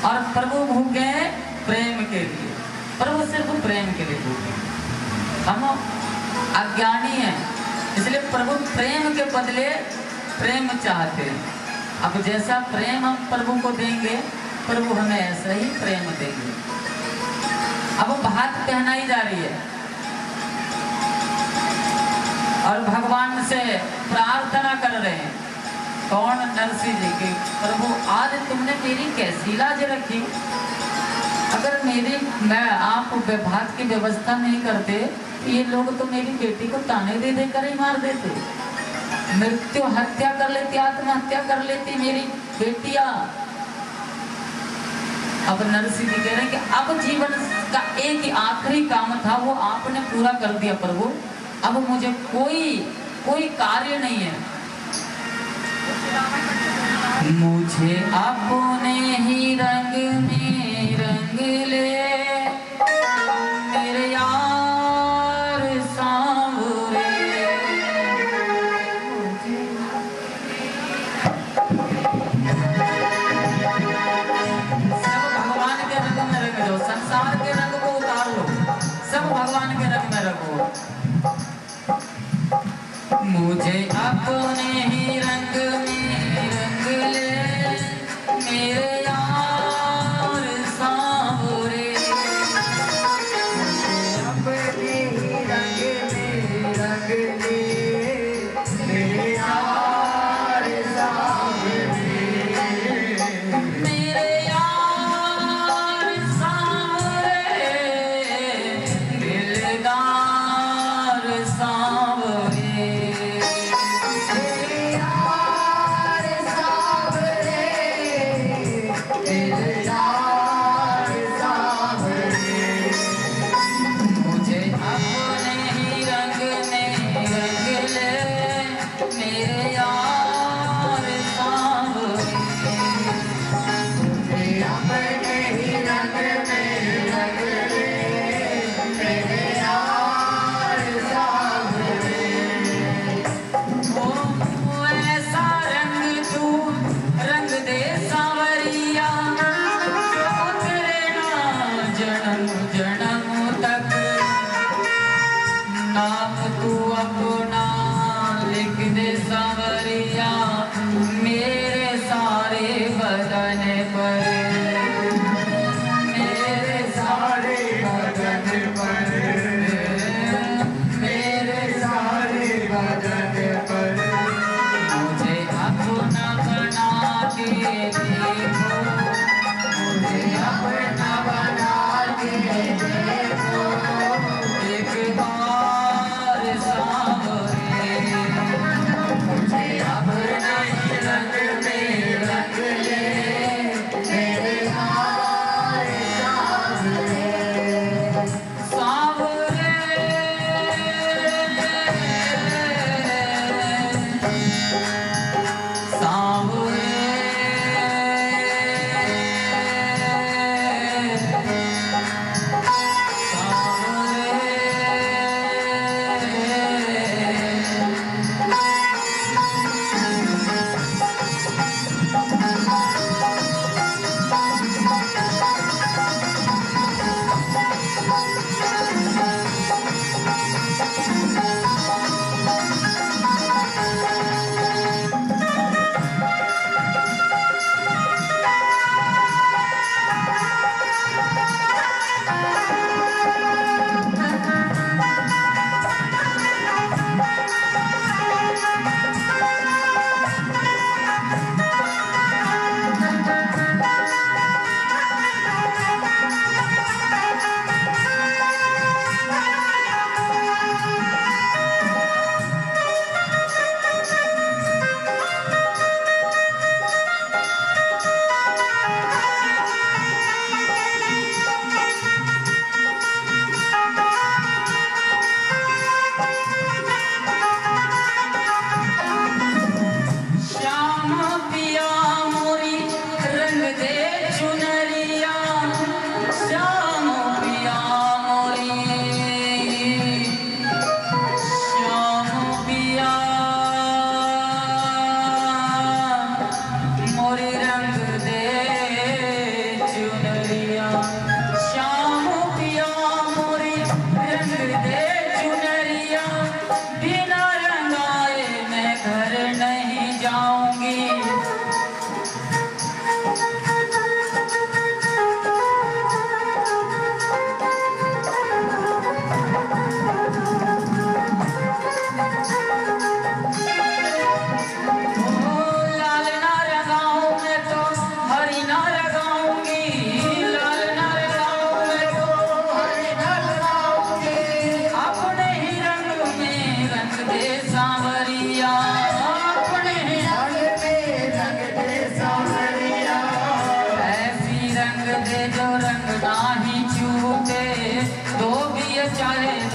और प्रभु भूखे हैं प्रेम के लिए। प्रभु सिर्फ प्रेम के लिए भूखे, हम अज्ञानी हैं, इसलिए प्रभु प्रेम के बदले प्रेम चाहते हैं। अब जैसा प्रेम हम प्रभु को देंगे, प्रभु हमें ऐसा ही प्रेम देंगे। अब भात पहनाई जा रही है और भगवान से प्रार्थना कर रहे हैं। कौन? नरसिंह जी की। प्रभु आज तुमने मेरी कैसी लाज रखी, अगर मैं आप भात की व्यवस्था नहीं करते तो ये लोग तो मेरी बेटी को ताने दे देकर ही मार देते, मृत्यु हत्या कर लेती, आत्महत्या कर लेती मेरी बेटियां। अब नरसिंह जी कह रहे हैं कि अब जीवन का एक ही आखिरी काम था, वो आपने पूरा कर दिया प्रभु, अब मुझे कोई कार्य नहीं है। मुझे अपने ही रंग में रंग ले मेरे यार सांवरे। सब भगवान के रंग में रंग लो, संसार के रंग को उतार लो, सब भगवान के रंग में रखो। मुझे अपने ही रंग में रंग ले मेरे यार सांवरे। अपने ही रंग में रंग ले मेरे यार सांवरे। मेरे यार सांवरे, दिलदार सांवरे। नाम तू अपना लिख दे सांवरिया मेरे सारे बदन पर, मेरे सारे बदन पर, मेरे सारे बदन पर। मुझे अपना बना के देखो, मुझे अपना बना के देखो।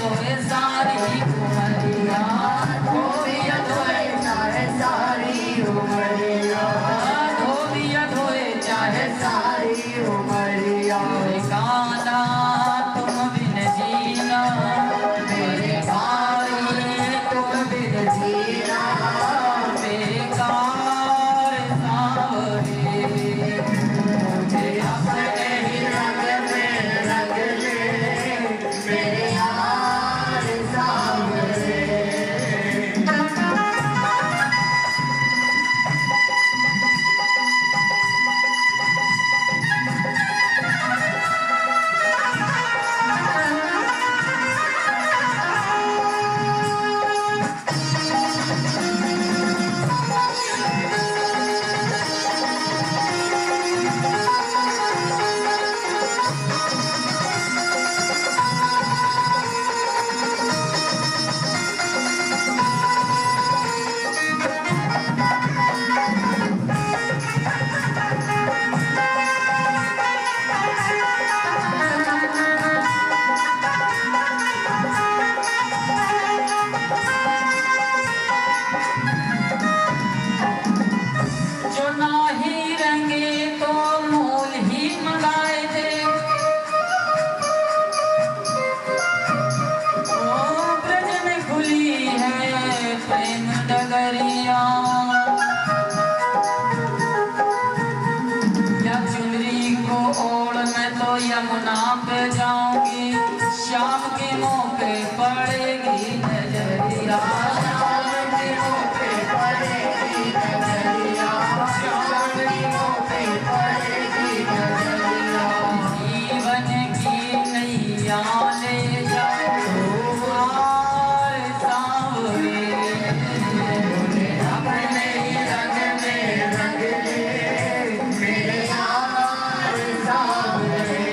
धोए सारी उमरिया, धोबिया धोए चाहे सारी उमरिया, धोबिया धोए चाहे सारी उमरिया। काना तुम बिन जीना, मेरे भाई तुम बिन जीना बेकार सांवरे। मुझे अपने ही रंग में रंग ले मेरे यार सांवरे। जो नाही रंगे तो मोल ही मंगाए थे। ओ ब्रज में खुली है प्रेम डगरिया, या चुनरी को ओढ़ मैं तो यमुना पे जाऊंगी, शाम के मौके पड़ेगी नजरिया। शाम के मौके पड़ेगी नजरिया, शाम के मौके पड़ेगी नजरिया। जीवन की नैया ले जाओ हार सांवरे। मुझे अपने ही रंग में रंग ले मेरे यार सांवरे।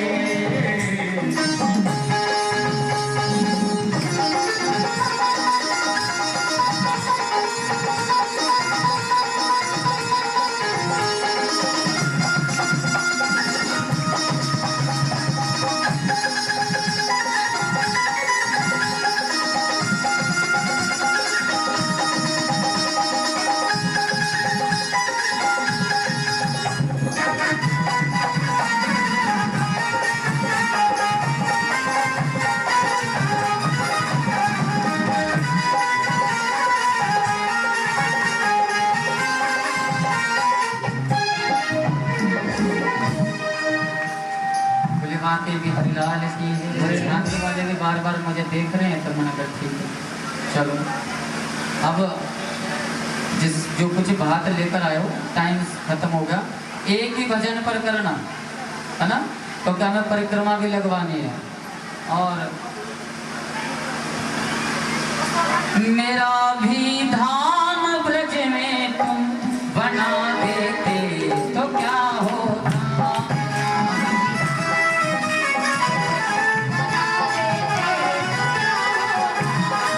बोले वाकई भी हरिलाल की है। झांकी वाले भी बार बार मुझे देख रहे हैं, तो मैंने कहा ठीक है चलो। अब जो कुछ बात लेकर आए हो, टाइम खत्म हो गया। एक ही भजन पर करना है ना, क्योंकि हमें परिक्रमा भी लगवानी है। और मेरा भी धाम ब्रज में तुम बना देते तो क्या होता।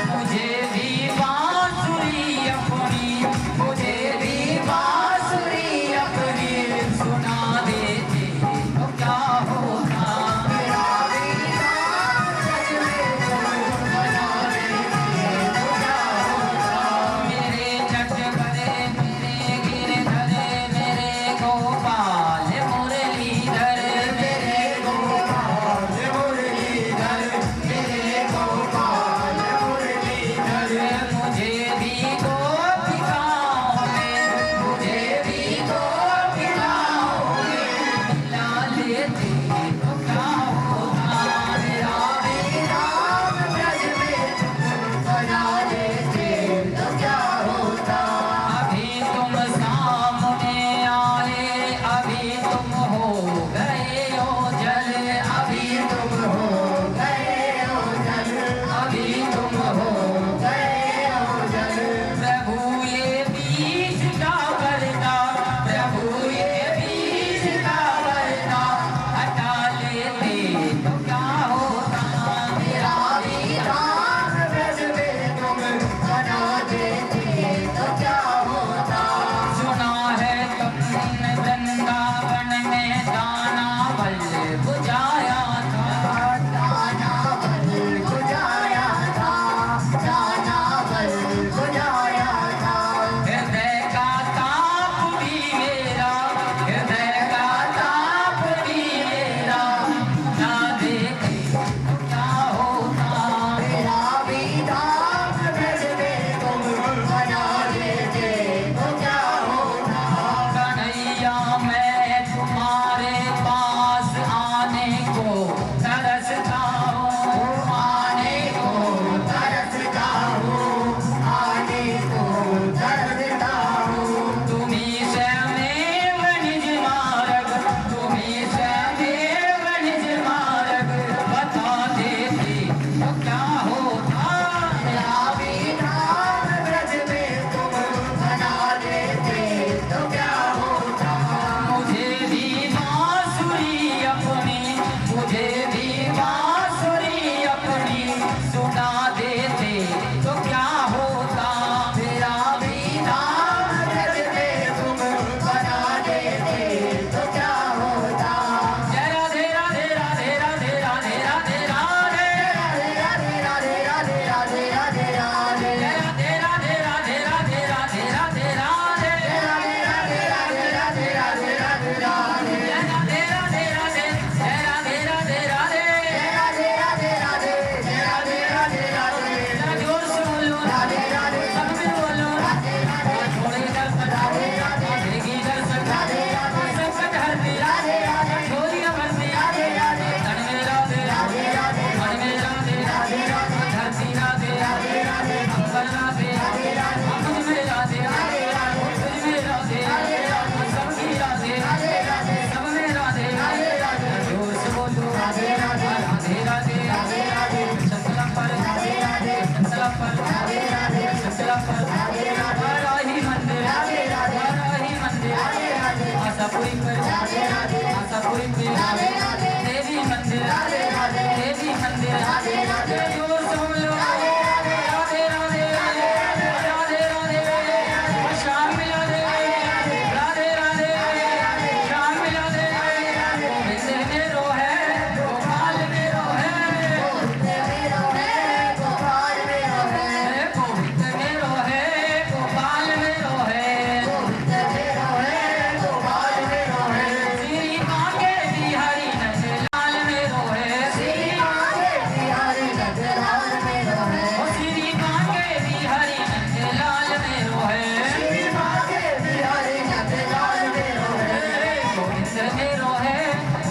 मुझे भी बांसुरी अपनी, मुझे भी बांसुरी अपनी सुना देते तो क्या होता। मेरा भी नाम ब्रज में तुम बना देते तो क्या होता।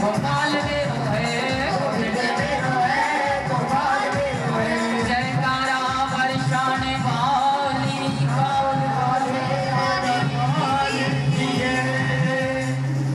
गोपाल